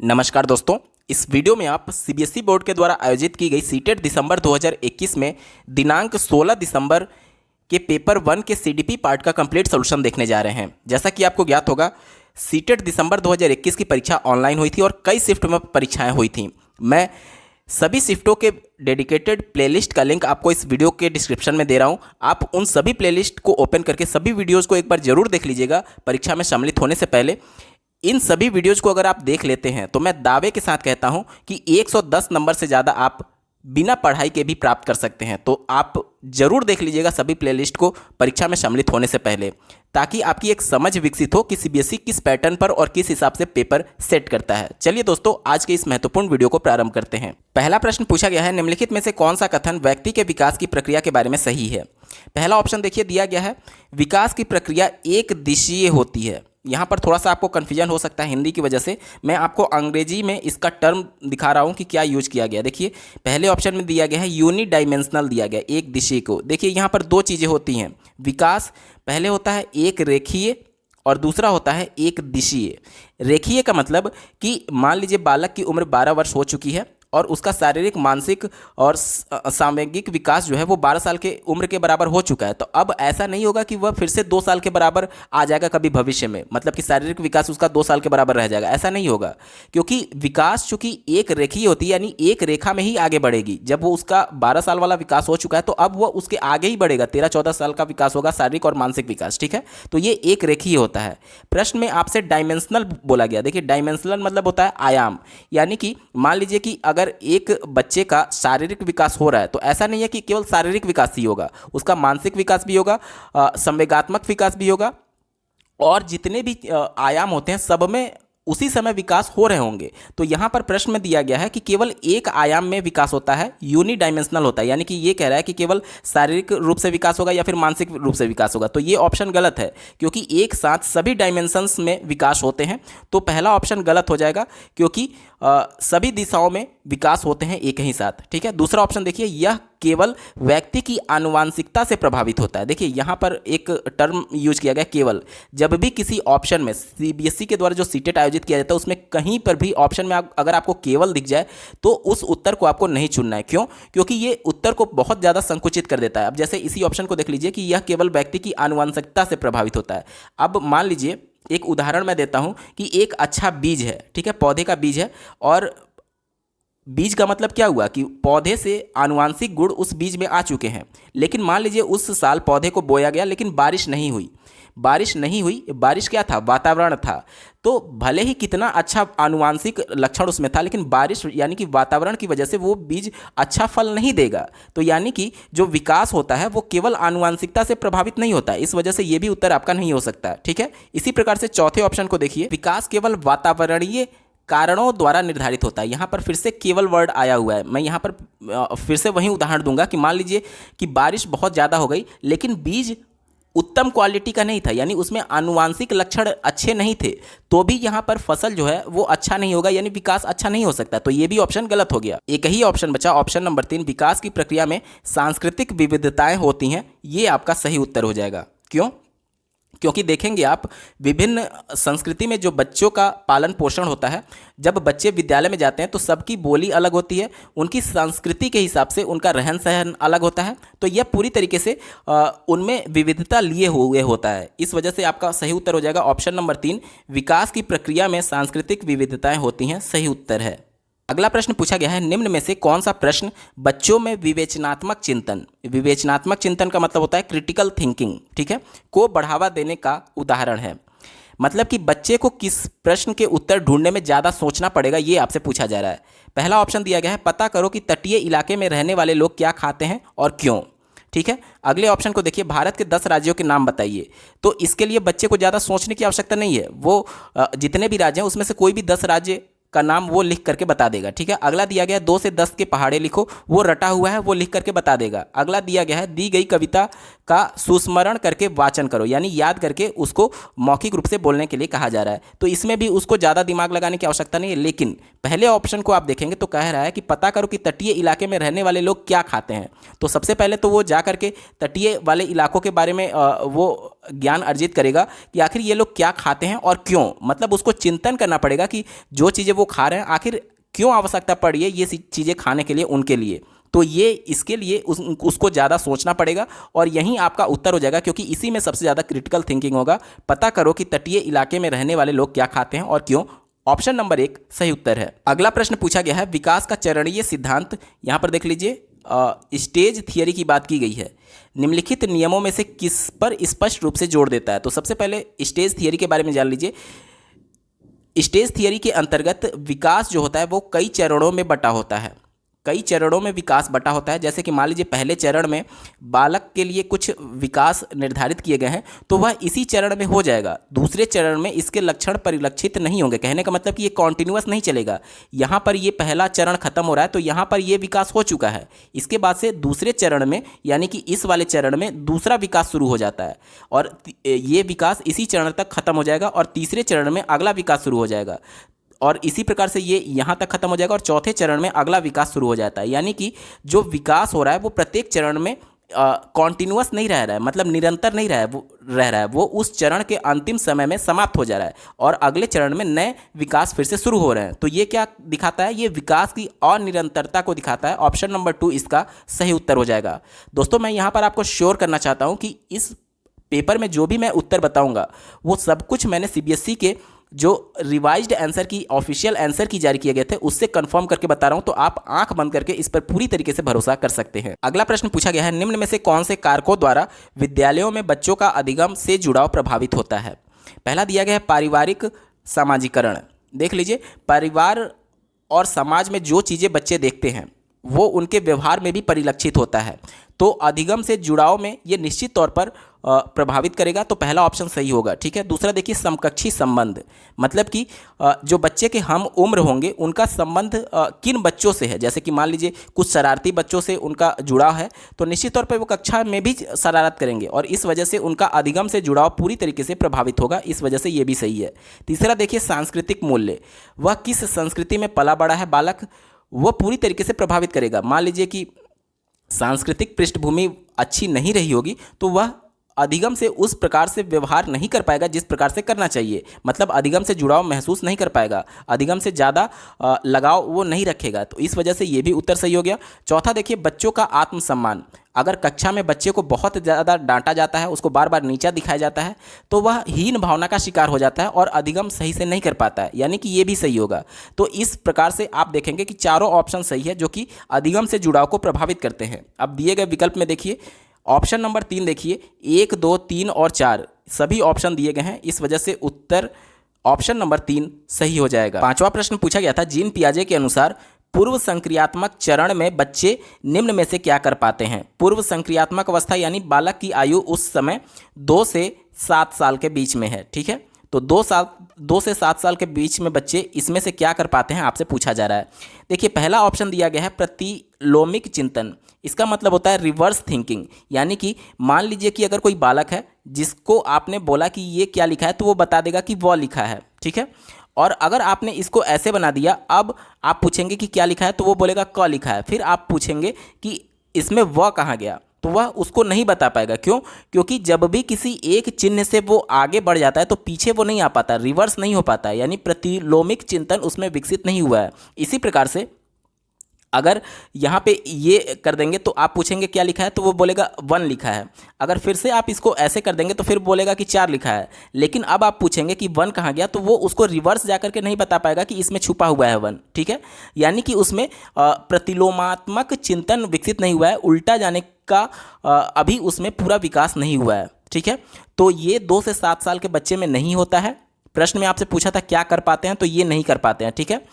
नमस्कार दोस्तों, इस वीडियो में आप सीबीएसई बोर्ड के द्वारा आयोजित की गई सीटेट दिसंबर 2021 में दिनांक 16 दिसंबर के पेपर 1 के सीडीपी पार्ट का कंप्लीट सॉल्यूशन देखने जा रहे हैं। जैसा कि आपको ज्ञात होगा, सीटेट दिसंबर 2021 की परीक्षा ऑनलाइन हुई थी और कई शिफ्ट में परीक्षाएं हुई थी। मैं सभी शिफ्टों के डेडिकेटेड प्लेलिस्ट का लिंक आपको इस वीडियो के डिस्क्रिप्शन में दे रहा हूं। आप उन सभी प्लेलिस्ट को ओपन करके सभी वीडियोज़ को एक बार जरूर देख लीजिएगा परीक्षा में सम्मिलित होने से पहले। इन सभी वीडियोज़ को अगर आप देख लेते हैं तो मैं दावे के साथ कहता हूं कि 110 नंबर से ज़्यादा आप बिना पढ़ाई के भी प्राप्त कर सकते हैं। तो आप जरूर देख लीजिएगा सभी प्लेलिस्ट को परीक्षा में सम्मिलित होने से पहले, ताकि आपकी एक समझ विकसित हो कि सीबीएसई किस पैटर्न पर और किस हिसाब से पेपर सेट करता है। चलिए दोस्तों, आज के इस महत्वपूर्ण वीडियो को प्रारंभ करते हैं। पहला प्रश्न पूछा गया है, निम्नलिखित में से कौन सा कथन व्यक्ति के विकास की प्रक्रिया के बारे में सही है। पहला ऑप्शन देखिए दिया गया है, विकास की प्रक्रिया एक दिशीय होती है। यहाँ पर थोड़ा सा आपको कन्फ्यूजन हो सकता है हिंदी की वजह से। मैं आपको अंग्रेजी में इसका टर्म दिखा रहा हूँ कि क्या यूज किया गया। देखिए पहले ऑप्शन में दिया गया है यूनि डायमेंशनल दिया गया, एक दिशा को। देखिए यहाँ पर दो चीज़ें होती हैं विकास, पहले होता है एक रेखीय और दूसरा होता है एक दिशीय। रेखीय का मतलब कि मान लीजिए बालक की उम्र 12 वर्ष हो चुकी है और उसका शारीरिक, मानसिक और सामग्रिक विकास जो है वो 12 साल के उम्र के बराबर हो चुका है। तो अब ऐसा नहीं होगा कि वह फिर से 2 साल के बराबर आ जाएगा कभी भविष्य में, मतलब कि शारीरिक विकास उसका 2 साल के बराबर रह जाएगा, ऐसा नहीं होगा। क्योंकि विकास चूंकि एक रेखीय होती है, यानी एक रेखा में ही आगे बढ़ेगी। जब वो उसका 12 साल वाला विकास हो चुका है तो अब वो उसके आगे ही बढ़ेगा, 13-14 साल का विकास होगा, शारीरिक और मानसिक विकास, ठीक है। तो ये एक रेखीय होता है। प्रश्न में आपसे डायमेंशनल बोला गया। देखिए डायमेंशनल मतलब होता है आयाम, यानी कि मान लीजिए कि अगर एक बच्चे का शारीरिक विकास हो रहा है तो ऐसा नहीं है कि केवल शारीरिक विकास ही होगा, उसका मानसिक विकास भी होगा, संवेगात्मक विकास भी होगा, और जितने भी आयाम होते हैं सब में उसी समय विकास हो रहे होंगे। तो यहाँ पर प्रश्न में दिया गया है कि केवल एक आयाम में विकास होता है, यूनि डायमेंशनल होता है, यानी कि ये कह रहा है कि केवल शारीरिक रूप से विकास होगा या फिर मानसिक रूप से विकास होगा। तो ये ऑप्शन गलत है, क्योंकि एक साथ सभी डायमेंशंस में विकास होते हैं। तो पहला ऑप्शन गलत हो जाएगा, क्योंकि सभी दिशाओं में विकास होते हैं एक ही साथ, ठीक है। दूसरा ऑप्शन देखिए, यह केवल व्यक्ति की आनुवांशिकता से प्रभावित होता है। देखिए यहाँ पर एक टर्म यूज किया गया केवल। जब भी किसी ऑप्शन में सीबीएसई के द्वारा जो सीटेट आयोजित किया जाता है उसमें कहीं पर भी ऑप्शन में अगर आपको केवल दिख जाए तो उस उत्तर को आपको नहीं चुनना है। क्यों? क्योंकि ये उत्तर को बहुत ज़्यादा संकुचित कर देता है। अब जैसे इसी ऑप्शन को देख लीजिए कि यह केवल व्यक्ति की आनुवांशिकता से प्रभावित होता है। अब मान लीजिए एक उदाहरण मैं देता हूं कि एक अच्छा बीज है, ठीक है, पौधे का बीज है, और बीज का मतलब क्या हुआ कि पौधे से आनुवांशिक गुण उस बीज में आ चुके हैं। लेकिन मान लीजिए उस साल पौधे को बोया गया लेकिन बारिश नहीं हुई। बारिश क्या था? वातावरण था। तो भले ही कितना अच्छा आनुवांशिक लक्षण उसमें था, लेकिन बारिश यानी कि वातावरण की वजह से वो बीज अच्छा फल नहीं देगा। तो यानी कि जो विकास होता है वो केवल आनुवांशिकता से प्रभावित नहीं होता है। इस वजह से ये भी उत्तर आपका नहीं हो सकता, ठीक है। इसी प्रकार से चौथे ऑप्शन को देखिए, विकास केवल वातावरणीय कारणों द्वारा निर्धारित होता है। यहाँ पर फिर से केवल वर्ड आया हुआ है। मैं यहाँ पर फिर से वही उदाहरण दूंगा कि मान लीजिए कि बारिश बहुत ज़्यादा हो गई लेकिन बीज उत्तम क्वालिटी का नहीं था, यानी उसमें आनुवांशिक लक्षण अच्छे नहीं थे, तो भी यहाँ पर फसल जो है वो अच्छा नहीं होगा, यानी विकास अच्छा नहीं हो सकता। तो ये भी ऑप्शन गलत हो गया। एक ही ऑप्शन बचा, ऑप्शन नंबर 3, विकास की प्रक्रिया में सांस्कृतिक विविधताएं होती हैं। ये आपका सही उत्तर हो जाएगा। क्यों? क्योंकि देखेंगे आप, विभिन्न संस्कृति में जो बच्चों का पालन पोषण होता है, जब बच्चे विद्यालय में जाते हैं तो सबकी बोली अलग होती है, उनकी संस्कृति के हिसाब से उनका रहन सहन अलग होता है। तो यह पूरी तरीके से उनमें विविधता लिए हुए होता है। इस वजह से आपका सही उत्तर हो जाएगा ऑप्शन नंबर 3, विकास की प्रक्रिया में सांस्कृतिक विविधताएं होती हैं, सही उत्तर है। अगला प्रश्न पूछा गया है, निम्न में से कौन सा प्रश्न बच्चों में विवेचनात्मक चिंतन का मतलब होता है क्रिटिकल थिंकिंग, ठीक है, को बढ़ावा देने का उदाहरण है। मतलब कि बच्चे को किस प्रश्न के उत्तर ढूंढने में ज़्यादा सोचना पड़ेगा, ये आपसे पूछा जा रहा है। पहला ऑप्शन दिया गया है, पता करो कि तटीय इलाके में रहने वाले लोग क्या खाते हैं और क्यों, ठीक है। अगले ऑप्शन को देखिए, भारत के 10 राज्यों के नाम बताइए। तो इसके लिए बच्चे को ज़्यादा सोचने की आवश्यकता नहीं है, वो जितने भी राज्य हैं उसमें से कोई भी 10 राज्य का नाम वो लिख करके बता देगा, ठीक है। अगला दिया गया है 2 से 10 के पहाड़े लिखो, वो रटा हुआ है, वो लिख करके बता देगा। अगला दिया गया है दी गई कविता का सुस्मरण करके वाचन करो, यानी याद करके उसको मौखिक रूप से बोलने के लिए कहा जा रहा है। तो इसमें भी उसको ज़्यादा दिमाग लगाने की आवश्यकता नहीं है, लेकिन पहले ऑप्शन को आप देखेंगे तो कह रहा है कि पता करो कि तटीय इलाके में रहने वाले लोग क्या खाते हैं। तो सबसे पहले तो वो जा करके तटीय वाले इलाकों के बारे में वो ज्ञान अर्जित करेगा कि आखिर ये लोग क्या खाते हैं और क्यों, मतलब उसको चिंतन करना पड़ेगा कि जो चीज़ें वो खा रहे हैं आखिर क्यों आवश्यकता पड़ी है ये चीज़ें खाने के लिए उनके लिए। तो ये इसके लिए उसको ज़्यादा सोचना पड़ेगा और यहीं आपका उत्तर हो जाएगा, क्योंकि इसी में सबसे ज़्यादा क्रिटिकल थिंकिंग होगा। पता करो कि तटीय इलाके में रहने वाले लोग क्या खाते हैं और क्यों। ऑप्शन नंबर 1 सही उत्तर है। अगला प्रश्न पूछा गया है विकास का चरणीय सिद्धांत। यहाँ पर देख लीजिए स्टेज थियरी की बात की गई है। निम्नलिखित नियमों में से किस पर स्पष्ट रूप से जोर देता है। तो सबसे पहले स्टेज थियरी के बारे में जान लीजिए। स्टेज थियरी के अंतर्गत विकास जो होता है वो कई चरणों में बटा होता है। कई चरणों में विकास बटा होता है। जैसे कि मान लीजिए पहले चरण में बालक के लिए कुछ विकास निर्धारित किए गए हैं तो वह इसी चरण में हो जाएगा। दूसरे चरण में इसके लक्षण परिलक्षित नहीं होंगे। कहने का मतलब कि ये कॉन्टिन्यूअस नहीं चलेगा। यहाँ पर ये पहला चरण खत्म हो रहा है तो यहाँ पर ये विकास हो चुका है। इसके बाद से दूसरे चरण में यानी कि इस वाले चरण में दूसरा विकास शुरू हो जाता है और ये विकास इसी चरण तक खत्म हो जाएगा और तीसरे चरण में अगला विकास शुरू हो जाएगा और इसी प्रकार से ये यहाँ तक खत्म हो जाएगा और चौथे चरण में अगला विकास शुरू हो जाता है। यानी कि जो विकास हो रहा है वो प्रत्येक चरण में कॉन्टिन्यूअस नहीं रह रहा है, मतलब निरंतर नहीं रह रहा है, वो उस चरण के अंतिम समय में समाप्त हो जा रहा है और अगले चरण में नए विकास फिर से शुरू हो रहे हैं। तो ये क्या दिखाता है, ये विकास की अनिरंतरता को दिखाता है। ऑप्शन नंबर 2 इसका सही उत्तर हो जाएगा। दोस्तों मैं यहाँ पर आपको श्योर करना चाहता हूँ कि इस पेपर में जो भी मैं उत्तर बताऊँगा वो सब कुछ मैंने CBSE के जो रिवाइज्ड आंसर की ऑफिशियल आंसर की जारी किए गए थे उससे कंफर्म करके बता रहा हूं, तो आप आंख बंद करके इस पर पूरी तरीके से भरोसा कर सकते हैं। अगला प्रश्न पूछा गया है निम्न में से कौन से कारकों द्वारा विद्यालयों में बच्चों का अधिगम से जुड़ाव प्रभावित होता है। पहला दिया गया है पारिवारिक सामाजिकरण। देख लीजिए परिवार और समाज में जो चीज़ें बच्चे देखते हैं वो उनके व्यवहार में भी परिलक्षित होता है, तो अधिगम से जुड़ाव में ये निश्चित तौर पर प्रभावित करेगा। तो पहला ऑप्शन सही होगा। ठीक है। दूसरा देखिए समकक्षी संबंध, मतलब कि जो बच्चे के हम उम्र होंगे उनका संबंध किन बच्चों से है। जैसे कि मान लीजिए कुछ शरारती बच्चों से उनका जुड़ाव है तो निश्चित तौर पर वो कक्षा में भी शरारत करेंगे और इस वजह से उनका अधिगम से जुड़ाव पूरी तरीके से प्रभावित होगा। इस वजह से ये भी सही है। तीसरा देखिए सांस्कृतिक मूल्य, वह किस संस्कृति में पला बड़ा है बालक, वह पूरी तरीके से प्रभावित करेगा। मान लीजिए कि सांस्कृतिक पृष्ठभूमि अच्छी नहीं रही होगी तो वह अधिगम से उस प्रकार से व्यवहार नहीं कर पाएगा जिस प्रकार से करना चाहिए, मतलब अधिगम से जुड़ाव महसूस नहीं कर पाएगा, अधिगम से ज़्यादा लगाव वो नहीं रखेगा। तो इस वजह से ये भी उत्तर सही हो गया। चौथा देखिए बच्चों का आत्मसम्मान, अगर कक्षा में बच्चे को बहुत ज़्यादा डांटा जाता है, उसको बार बार नीचा दिखाया जाता है तो वह हीन भावना का शिकार हो जाता है और अधिगम सही से नहीं कर पाता है, यानी कि ये भी सही होगा। तो इस प्रकार से आप देखेंगे कि चारों ऑप्शन सही है जो कि अधिगम से जुड़ाव को प्रभावित करते हैं। अब दिए गए विकल्प में देखिए ऑप्शन नंबर 3 देखिए 1, 2, 3 और 4 सभी ऑप्शन दिए गए हैं, इस वजह से उत्तर ऑप्शन नंबर 3 सही हो जाएगा। पांचवा प्रश्न पूछा गया था जीन पियाजे के अनुसार पूर्व संक्रियात्मक चरण में बच्चे निम्न में से क्या कर पाते हैं। पूर्व संक्रियात्मक अवस्था यानी बालक की आयु उस समय 2 से 7 साल के बीच में है। ठीक है। तो 2 से 7 साल के बीच में बच्चे इसमें से क्या कर पाते हैं आपसे पूछा जा रहा है। देखिए पहला ऑप्शन दिया गया है प्रतिलोमिक चिंतन, इसका मतलब होता है रिवर्स थिंकिंग, यानी कि मान लीजिए कि अगर कोई बालक है जिसको आपने बोला कि ये क्या लिखा है तो वो बता देगा कि वो लिखा है। ठीक है। और अगर आपने इसको ऐसे बना दिया, अब आप पूछेंगे कि क्या लिखा है तो वो बोलेगा क लिखा है, फिर आप पूछेंगे कि इसमें वह कहाँ गया तो वह उसको नहीं बता पाएगा। क्यों? क्योंकि जब भी किसी एक चिन्ह से वो आगे बढ़ जाता है तो पीछे वो नहीं आ पाता, रिवर्स नहीं हो पाता, यानी प्रतिलोमिक चिंतन उसमें विकसित नहीं हुआ है। इसी प्रकार से अगर यहाँ पे ये कर देंगे तो आप पूछेंगे क्या लिखा है तो वो बोलेगा 1 लिखा है। अगर फिर से आप इसको ऐसे कर देंगे तो फिर बोलेगा कि 4 लिखा है। लेकिन अब आप पूछेंगे कि 1 कहाँ गया तो वो उसको रिवर्स जा करके नहीं बता पाएगा कि इसमें छुपा हुआ है 1। ठीक है। यानी कि उसमें प्रतिलोमात्मक चिंतन विकसित नहीं हुआ है, उल्टा जाने का अभी उसमें पूरा विकास नहीं हुआ है। ठीक है। तो ये 2 से 7 साल के बच्चे में नहीं होता है। प्रश्न में आपसे पूछा था क्या कर पाते हैं, तो ये नहीं कर पाते हैं। ठीक है।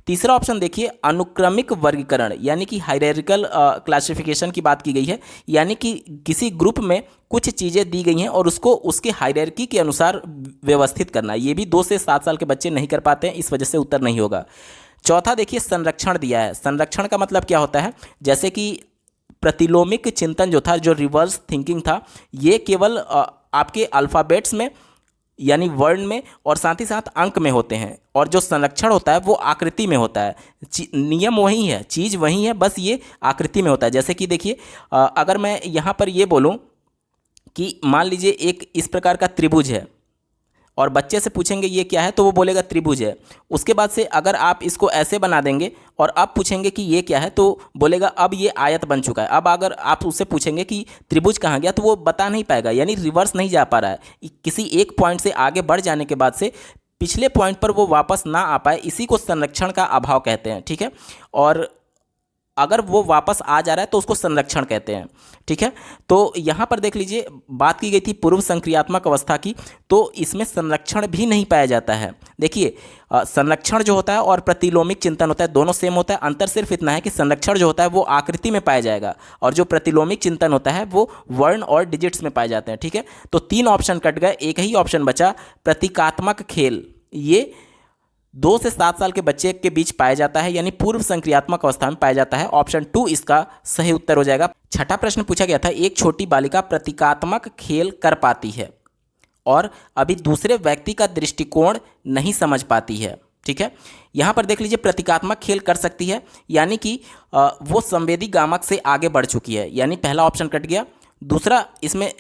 तीसरा ऑप्शन देखिए अनुक्रमिक वर्गीकरण, यानी कि हायरार्किकल क्लासिफिकेशन की बात की गई है, यानी कि किसी ग्रुप में कुछ चीज़ें दी गई हैं और उसको उसके हायरार्की के अनुसार व्यवस्थित करना, ये भी 2 से 7 साल के बच्चे नहीं कर पाते हैं, इस वजह से उत्तर नहीं होगा। चौथा देखिए संरक्षण दिया है। संरक्षण का मतलब क्या होता है, जैसे कि प्रतिलोमिक चिंतन जो था, जो रिवर्स थिंकिंग था, ये केवल आपके अल्फ़ाबेट्स में यानी वर्ण में और साथ ही साथ अंक में होते हैं, और जो संरक्षण होता है वो आकृति में होता है। नियम वही है, चीज़ वही है, बस ये आकृति में होता है। जैसे कि देखिए, अगर मैं यहाँ पर ये बोलूँ कि मान लीजिए एक इस प्रकार का त्रिभुज है और बच्चे से पूछेंगे ये क्या है, तो वो बोलेगा त्रिभुज है। उसके बाद से अगर आप इसको ऐसे बना देंगे और अब पूछेंगे कि ये क्या है, तो बोलेगा अब ये आयत बन चुका है। अब अगर आप उससे पूछेंगे कि त्रिभुज कहाँ गया, तो वो बता नहीं पाएगा, यानी रिवर्स नहीं जा पा रहा है। किसी एक पॉइंट से आगे बढ़ जाने के बाद से पिछले पॉइंट पर वो वापस ना आ पाए, इसी को संरक्षण का अभाव कहते हैं, ठीक है। और अगर वो वापस आ जा रहा है तो उसको संरक्षण कहते हैं, ठीक है। तो यहाँ पर देख लीजिए, बात की गई थी पूर्व संक्रियात्मक अवस्था की, तो इसमें संरक्षण भी नहीं पाया जाता है। देखिए, संरक्षण जो होता है और प्रतिलोमिक चिंतन होता है, दोनों सेम होता है। अंतर सिर्फ इतना है कि संरक्षण जो होता है वो आकृति में पाया जाएगा, और जो प्रतिलोमिक चिंतन होता है वो वर्ण और डिजिट्स में पाए जाते हैं, ठीक है। तो 3 ऑप्शन कट गए, एक ही ऑप्शन बचा, प्रतीकात्मक खेल। ये 2 से 7 साल के बच्चे के बीच पाया जाता है, यानी पूर्व संक्रियात्मक अवस्था में पाया जाता है। ऑप्शन 2 इसका सही उत्तर हो जाएगा। छठा प्रश्न पूछा गया था, एक छोटी बालिका प्रतीकात्मक खेल कर पाती है और अभी दूसरे व्यक्ति का दृष्टिकोण नहीं समझ पाती है, ठीक है। यहाँ पर देख लीजिए, प्रतीकात्मक खेल कर सकती है, यानी कि वो संवेदी गामक से आगे बढ़ चुकी है, यानी पहला ऑप्शन कट गया। दूसरा इसमें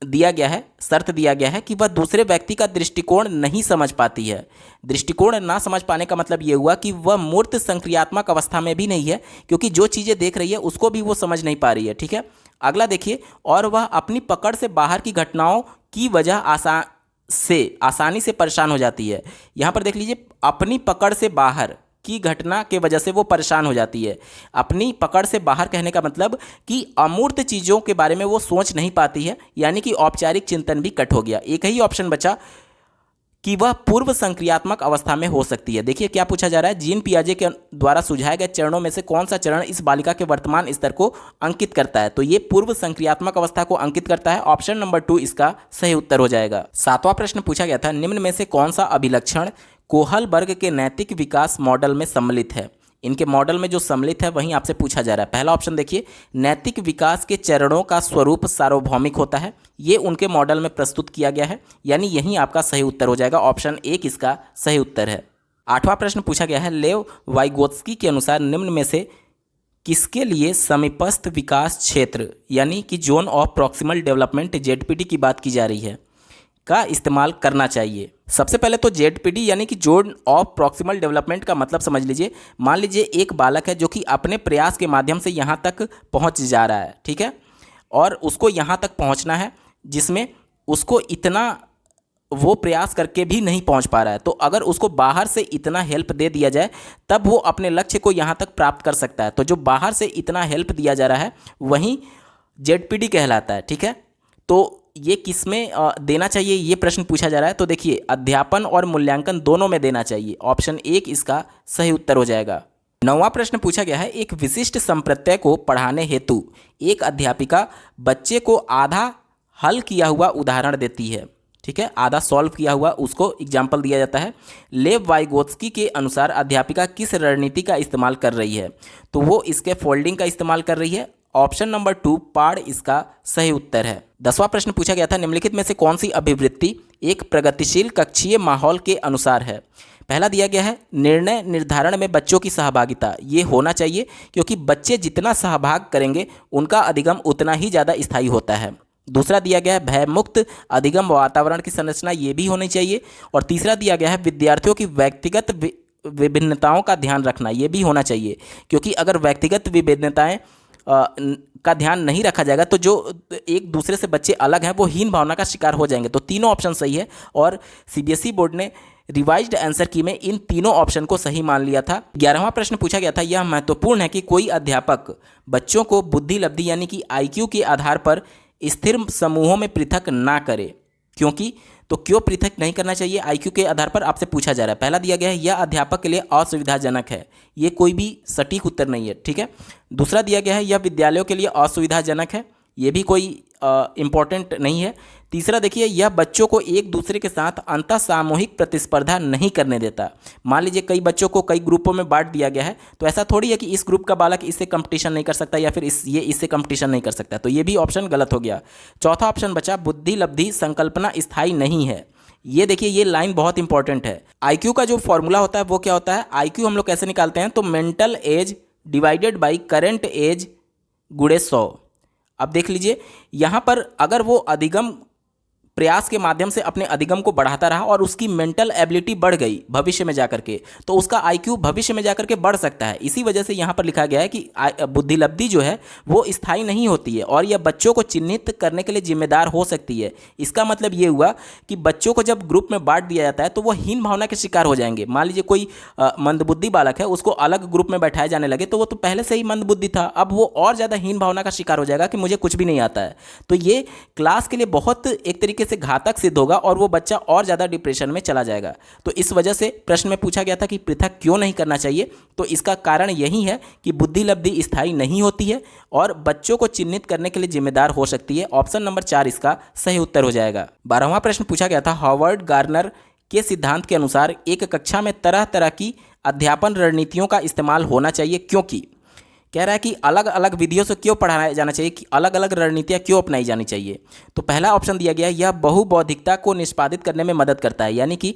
दिया गया है, शर्त दिया गया है कि वह दूसरे व्यक्ति का दृष्टिकोण नहीं समझ पाती है। दृष्टिकोण ना समझ पाने का मतलब ये हुआ कि वह मूर्त संक्रियात्मक अवस्था में भी नहीं है, क्योंकि जो चीज़ें देख रही है उसको भी वो समझ नहीं पा रही है, ठीक है। अगला देखिए, और वह अपनी पकड़ से बाहर की घटनाओं की वजह आसानी से परेशान हो जाती है। यहाँ पर देख लीजिए, अपनी पकड़ से बाहर की घटना के वजह से वो परेशान हो जाती है। अपनी पकड़ से बाहर कहने का मतलब कि अमूर्त चीज़ों के बारे में वो सोच नहीं पाती है, यानी कि औपचारिक चिंतन भी कट हो गया। एक ही ऑप्शन बचा कि वह पूर्व संक्रियात्मक अवस्था में हो सकती है। देखिए क्या पूछा जा रहा है, जीन पियाजे के द्वारा सुझाए गए चरणों में से कौन सा चरण इस बालिका के वर्तमान स्तर को अंकित करता है, तो ये पूर्व संक्रियात्मक अवस्था को अंकित करता है। ऑप्शन नंबर 2 इसका सही उत्तर हो जाएगा। 7वां प्रश्न पूछा गया था, निम्न में से कौन सा अभिलक्षण कोहल वर्ग के नैतिक विकास मॉडल में सम्मिलित है। इनके मॉडल में जो सम्मिलित है वहीं आपसे पूछा जा रहा है। पहला ऑप्शन देखिए, नैतिक विकास के चरणों का स्वरूप सार्वभौमिक होता है, ये उनके मॉडल में प्रस्तुत किया गया है, यानी यही आपका सही उत्तर हो जाएगा। ऑप्शन 1 इसका सही उत्तर है। 8वां प्रश्न पूछा गया है, लेव वाइगोत्स्की के अनुसार निम्न में से किसके लिए समीपस्थ विकास क्षेत्र यानी कि zone of proximal development ZPD की बात की जा रही है का इस्तेमाल करना चाहिए। सबसे पहले तो जेडपीडी यानी कि जोन ऑफ प्रॉक्सिमल डेवलपमेंट का मतलब समझ लीजिए। मान लीजिए एक बालक है जो कि अपने प्रयास के माध्यम से यहाँ तक पहुँच जा रहा है, ठीक है, और उसको यहाँ तक पहुँचना है जिसमें उसको इतना वो प्रयास करके भी नहीं पहुँच पा रहा है, तो अगर उसको बाहर से इतना हेल्प दे दिया जाए तब वो अपने लक्ष्य को यहाँ तक प्राप्त कर सकता है। तो जो बाहर से इतना हेल्प दिया जा रहा है वहीं जेडपीडी कहलाता है, ठीक है। तो ये किस में देना चाहिए, ये प्रश्न पूछा जा रहा है। तो देखिए, अध्यापन और मूल्यांकन दोनों में देना चाहिए। ऑप्शन 1 इसका सही उत्तर हो जाएगा। 9वां प्रश्न पूछा गया है, एक विशिष्ट संप्रत्यय को पढ़ाने हेतु एक अध्यापिका बच्चे को आधा हल किया हुआ उदाहरण देती है, ठीक है, आधा सॉल्व किया हुआ उसको एग्जाम्पल दिया जाता है। लेव वाइगोत्स्की के अनुसार अध्यापिका किस रणनीति का इस्तेमाल कर रही है, तो वो इसके फोल्डिंग का इस्तेमाल कर रही है। ऑप्शन नंबर 2 पाड़ इसका सही उत्तर है। 10वां प्रश्न पूछा गया था, निम्नलिखित में से कौन सी अभिवृत्ति एक प्रगतिशील कक्षीय माहौल के अनुसार है। पहला दिया गया है, निर्णय निर्धारण में बच्चों की सहभागिता, ये होना चाहिए क्योंकि बच्चे जितना सहभाग करेंगे उनका अधिगम उतना ही ज़्यादा स्थायी होता है। दूसरा दिया गया है, भयमुक्त अधिगम वातावरण की संरचना, ये भी होनी चाहिए। और तीसरा दिया गया है, विद्यार्थियों की व्यक्तिगत विभिन्नताओं का ध्यान रखना, ये भी होना चाहिए क्योंकि अगर व्यक्तिगत विभिन्नताएं का ध्यान नहीं रखा जाएगा तो जो एक दूसरे से बच्चे अलग हैं वो हीन भावना का शिकार हो जाएंगे। तो तीनों ऑप्शन सही है और सीबीएसई बोर्ड ने रिवाइज्ड आंसर की में इन तीनों ऑप्शन को सही मान लिया था। 11वां प्रश्न पूछा गया था, यह महत्वपूर्ण है कि कोई अध्यापक बच्चों को बुद्धि लब्धि यानी कि आईक्यू के आधार पर स्थिर समूहों में पृथक ना करे, क्योंकि तो क्यों पृथक नहीं करना चाहिए आईक्यू के आधार पर आपसे पूछा जा रहा है। पहला दिया गया है, यह अध्यापक के लिए असुविधाजनक है, ये कोई भी सटीक उत्तर नहीं है, ठीक है। दूसरा दिया गया है, यह विद्यालयों के लिए असुविधाजनक है, ये भी कोई इंपॉर्टेंट नहीं है। तीसरा देखिए, यह बच्चों को एक दूसरे के साथ अंतः सामूहिक प्रतिस्पर्धा नहीं करने देता। मान लीजिए कई बच्चों को कई ग्रुपों में बांट दिया गया है, तो ऐसा थोड़ी है कि इस ग्रुप का बालक इससे कंपटीशन नहीं कर सकता या फिर ये इससे कंपटीशन नहीं कर सकता, तो ये भी ऑप्शन गलत हो गया। चौथा ऑप्शन बचा, बुद्धि लब्धि संकल्पना स्थायी नहीं है। ये देखिए, ये लाइन बहुत इंपॉर्टेंट है। आईक्यू का जो फॉर्मूला होता है वो क्या होता है, आईक्यू हम लोग कैसे निकालते हैं, तो mental age divided by current age गुणे 100। अब देख लीजिए, यहाँ पर अगर वो अधिगम प्रयास के माध्यम से अपने अधिगम को बढ़ाता रहा और उसकी मेंटल एबिलिटी बढ़ गई भविष्य में जाकर के, तो उसका आईक्यू भविष्य में जाकर के बढ़ सकता है। इसी वजह से यहाँ पर लिखा गया है कि बुद्धिलब्धि जो है वो स्थायी नहीं होती है और यह बच्चों को चिन्हित करने के लिए जिम्मेदार हो सकती है। इसका मतलब ये हुआ कि बच्चों को जब ग्रुप में बांट दिया जाता है तो वो हीन भावना के शिकार हो जाएंगे। मान लीजिए कोई मंदबुद्धि बालक है, उसको अलग ग्रुप में बैठाए जाने लगे, तो वो तो पहले से ही मंदबुद्धि था, अब वो और ज़्यादा हीन भावना का शिकार हो जाएगा कि मुझे कुछ भी नहीं आता है। तो ये क्लास के लिए बहुत एक तरीके से घातक सिद्ध होगा और वो बच्चा और ज़्यादा डिप्रेशन में चला जाएगा। तो इस वजह से प्रश्न में पूछा गया था कि पृथक क्यों नहीं करना चाहिए, तो इसका कारण यही है कि बुद्धि लब्धि स्थायी नहीं होती है और बच्चों को चिन्हित करने के लिए जिम्मेदार हो सकती है। ऑप्शन नंबर 4 इसका सही उत्तर हो जाएगा। 12वां प्रश्न पूछा गया था, हार्वर्ड गार्नर के सिद्धांत के अनुसार एक कक्षा में तरह तरह की अध्यापन रणनीतियों का इस्तेमाल होना चाहिए क्योंकि, कह रहा है कि अलग अलग विधियों से क्यों पढ़ाया जाना चाहिए, कि अलग अलग रणनीतियाँ क्यों अपनाई जानी चाहिए। तो पहला ऑप्शन दिया गया है, यह बहुबौद्धिकता को निष्पादित करने में मदद करता है। यानी कि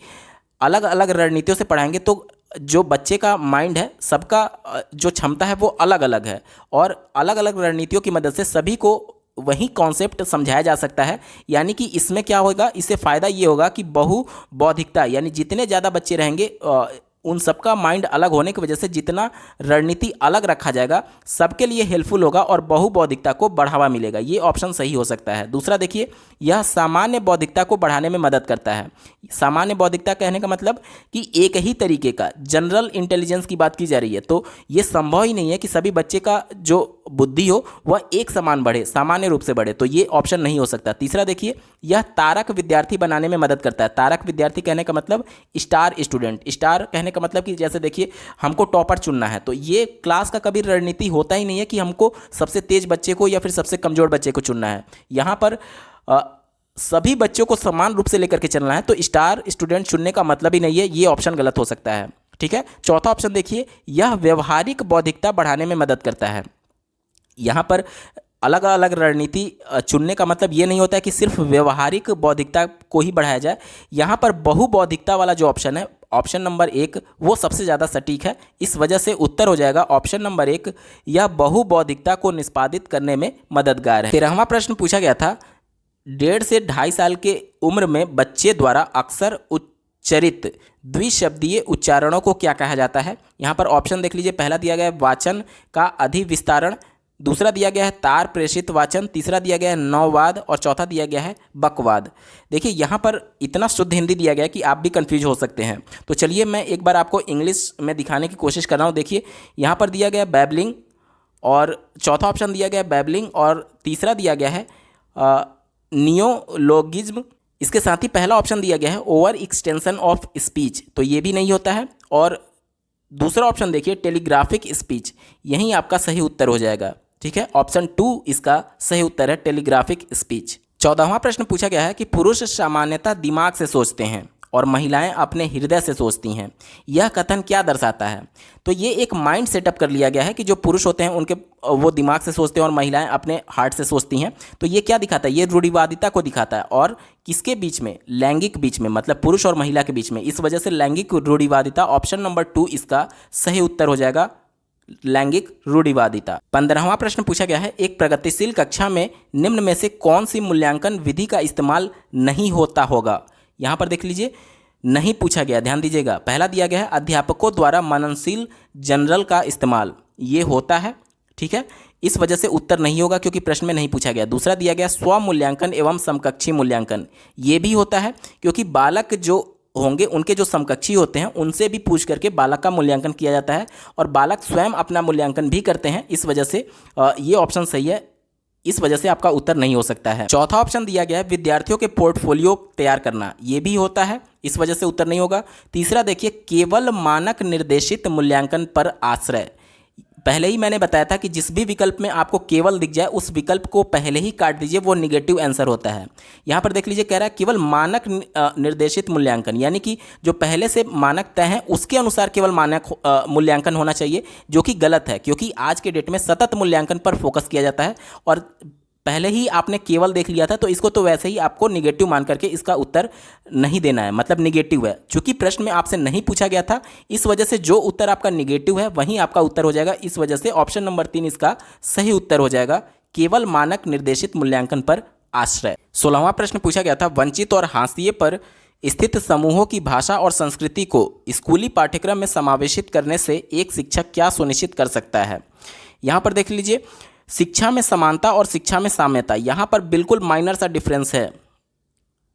अलग अलग रणनीतियों से पढ़ाएंगे तो जो बच्चे का माइंड है, सबका जो क्षमता है वो अलग अलग है और अलग अलग रणनीतियों की मदद से सभी को वही कॉन्सेप्ट समझाया जा सकता है। यानी कि इसमें क्या होगा, इससे फ़ायदा ये होगा कि बहुबौद्धिकता, यानी जितने ज़्यादा बच्चे रहेंगे उन सबका माइंड अलग होने की वजह से जितना रणनीति अलग रखा जाएगा सबके लिए हेल्पफुल होगा और बहुबौद्धिकता को बढ़ावा मिलेगा। ये ऑप्शन सही हो सकता है। दूसरा देखिए, यह सामान्य बौद्धिकता को बढ़ाने में मदद करता है। सामान्य बौद्धिकता कहने का मतलब कि एक ही तरीके का जनरल इंटेलिजेंस की बात की जा रही है, तो ये संभव ही नहीं है कि सभी बच्चे का जो बुद्धि हो वह एक समान बढ़े, सामान्य रूप से बढ़े, तो ये ऑप्शन नहीं हो सकता। तीसरा देखिए, यह तारक विद्यार्थी बनाने में मदद करता है। तारक विद्यार्थी कहने का मतलब स्टार स्टूडेंट, स्टार कहने का मतलब कि जैसे देखिए हमको टॉपर चुनना है, तो ये क्लास का कभी रणनीति होता ही नहीं है कि हमको सबसे तेज बच्चे को या फिर सबसे कमजोर बच्चे को चुनना है। यहाँ पर सभी बच्चों को समान रूप से लेकर के चलना है, तो स्टार स्टूडेंट चुनने का मतलब ही नहीं है। ये ऑप्शन गलत हो सकता है। ठीक है, चौथा ऑप्शन देखिए, यह व्यवहारिक बौद्धिकता बढ़ाने में मदद करता है। यहाँ पर अलग अलग रणनीति चुनने का मतलब ये नहीं होता है कि सिर्फ व्यवहारिक बौद्धिकता को ही बढ़ाया जाए। यहाँ पर बहुबौद्धिकता वाला जो ऑप्शन है, ऑप्शन नंबर 1, वो सबसे ज़्यादा सटीक है। इस वजह से उत्तर हो जाएगा ऑप्शन नंबर 1, यह बहुबौद्धिकता को निष्पादित करने में मददगार है। 13वां प्रश्न पूछा गया था, 1.5 से 2.5 साल के उम्र में बच्चे द्वारा अक्सर उच्चरित द्विशब्दीय उच्चारणों को क्या कहा जाता है। यहाँ पर ऑप्शन देख लीजिए, पहला दिया गया है वाचन का अधिविस्तारण, दूसरा दिया गया है तार प्रेषित वाचन, तीसरा दिया गया है नौवाद और चौथा दिया गया है बकवाद। देखिए यहाँ पर इतना शुद्ध हिंदी दिया गया है कि आप भी कंफ्यूज हो सकते हैं। तो चलिए मैं एक बार आपको इंग्लिश में दिखाने की कोशिश कर रहा हूँ। देखिए यहाँ पर दिया गया है बैबलिंग और चौथा ऑप्शन दिया गया है बैबलिंग और तीसरा दिया गया है नियोलोगिज्म। इसके साथ ही पहला ऑप्शन दिया गया है ओवर एक्सटेंशन ऑफ स्पीच, तो ये भी नहीं होता है। और दूसरा ऑप्शन देखिए टेलीग्राफिक स्पीच, यही आपका सही उत्तर हो जाएगा। ठीक है, ऑप्शन 2 इसका सही उत्तर है, टेलीग्राफिक स्पीच। 14वां प्रश्न पूछा गया है कि पुरुष सामान्यतः दिमाग से सोचते हैं और महिलाएं अपने हृदय से सोचती हैं, यह कथन क्या दर्शाता है। तो ये एक माइंड सेटअप कर लिया गया है कि जो पुरुष होते हैं उनके वो दिमाग से सोचते हैं और महिलाएं अपने हार्ट से सोचती हैं। तो ये क्या दिखाता है, ये रूढ़िवादिता को दिखाता है और किसके बीच में, लैंगिक बीच में, मतलब पुरुष और महिला के बीच में। इस वजह से लैंगिक रूढ़िवादिता, ऑप्शन नंबर 2 इसका सही उत्तर हो जाएगा, लैंगिक रूढ़िवादिता। 15वां प्रश्न पूछा गया है, एक प्रगतिशील कक्षा में निम्न में से कौन सी मूल्यांकन विधि का इस्तेमाल नहीं होता होगा। यहाँ पर देख लीजिए, नहीं पूछा गया, ध्यान दीजिएगा। पहला दिया गया है अध्यापकों द्वारा मननशील जनरल का इस्तेमाल, ये होता है। ठीक है, इस वजह से उत्तर नहीं होगा क्योंकि प्रश्न में नहीं पूछा गया। दूसरा दिया गया स्व मूल्यांकन एवं समकक्षी मूल्यांकन, ये भी होता है क्योंकि बालक जो होंगे उनके जो समकक्षी होते हैं उनसे भी पूछ करके बालक का मूल्यांकन किया जाता है और बालक स्वयं अपना मूल्यांकन भी करते हैं। इस वजह से ये ऑप्शन सही है, इस वजह से आपका उत्तर नहीं हो सकता है। चौथा ऑप्शन दिया गया है विद्यार्थियों के पोर्टफोलियो तैयार करना, ये भी होता है, इस वजह से उत्तर नहीं होगा। तीसरा देखिए केवल मानक निर्देशित मूल्यांकन पर आश्रय, पहले ही मैंने बताया था कि जिस भी विकल्प में आपको केवल दिख जाए उस विकल्प को पहले ही काट दीजिए, वो निगेटिव आंसर होता है। यहाँ पर देख लीजिए, कह रहा है केवल मानक निर्देशित मूल्यांकन, यानी कि जो पहले से मानक तय हैं उसके अनुसार केवल मानक मूल्यांकन होना चाहिए, जो कि गलत है, क्योंकि आज के डेट में सतत मूल्यांकन पर फोकस किया जाता है और पहले ही आपने केवल देख लिया था, तो इसको तो वैसे ही आपको निगेटिव मान करके इसका उत्तर नहीं देना है, मतलब निगेटिव है। चूंकि प्रश्न में आपसे नहीं पूछा गया था, इस वजह से जो उत्तर आपका निगेटिव है वहीं आपका उत्तर हो जाएगा। इस वजह से ऑप्शन नंबर 3 इसका सही उत्तर हो जाएगा, केवल मानक निर्देशित मूल्यांकन पर आश्रय। 16वां प्रश्न पूछा गया था, वंचित और हाशिए पर स्थित समूहों की भाषा और संस्कृति को स्कूली पाठ्यक्रम में समावेशित करने से एक शिक्षक क्या सुनिश्चित कर सकता है। यहाँ पर देख लीजिए, शिक्षा में समानता और शिक्षा में साम्यता, यहाँ पर बिल्कुल माइनर सा डिफरेंस है।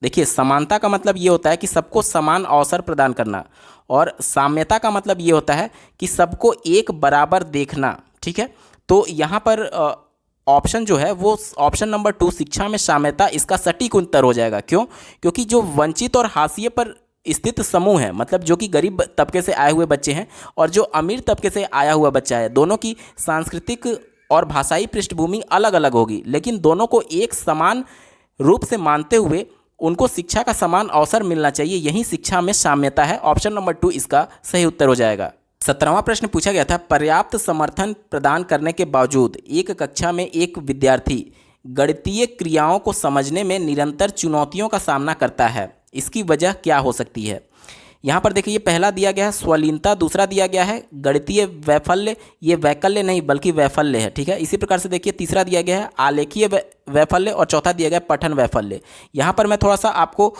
देखिए, समानता का मतलब ये होता है कि सबको समान अवसर प्रदान करना, और साम्यता का मतलब ये होता है कि सबको एक बराबर देखना। ठीक है, तो यहाँ पर ऑप्शन जो है वो ऑप्शन नंबर 2 शिक्षा में साम्यता इसका सटीक उत्तर हो जाएगा। क्यों? क्योंकि जो वंचित और हाशिए पर स्थित समूह है, मतलब जो कि गरीब तबके से आए हुए बच्चे हैं और जो अमीर तबके से आया हुआ बच्चा है, दोनों की सांस्कृतिक और भाषाई पृष्ठभूमि अलग अलग होगी, लेकिन दोनों को एक समान रूप से मानते हुए उनको शिक्षा का समान अवसर मिलना चाहिए, यही शिक्षा में साम्यता है। ऑप्शन नंबर 2 इसका सही उत्तर हो जाएगा। 17वां प्रश्न पूछा गया था, पर्याप्त समर्थन प्रदान करने के बावजूद एक कक्षा में एक विद्यार्थी गणितीय क्रियाओं को समझने में निरंतर चुनौतियों का सामना करता है, इसकी वजह क्या हो सकती है। यहाँ पर देखिए, पहला दिया गया है स्वलीनता, दूसरा दिया गया है गणितीय वैफल्य, ये वैकल्य नहीं बल्कि वैफल्य है। ठीक है, इसी प्रकार से देखिए, तीसरा दिया गया है आलेखीय वैफल्य और चौथा दिया गया है पठन वैफल्य। यहाँ पर मैं थोड़ा सा आपको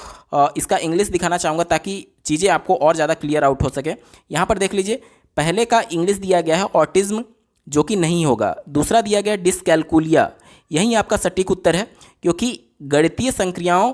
इसका इंग्लिश दिखाना चाहूँगा ताकि चीज़ें आपको और ज़्यादा क्लियर आउट हो सके। यहाँ पर देख लीजिए, पहले का इंग्लिश दिया गया है ऑटिज्म, जो कि नहीं होगा। दूसरा दिया गया है डिसकैलकुलिया, यही आपका सटीक उत्तर है, क्योंकि गणितीय संक्रियाओं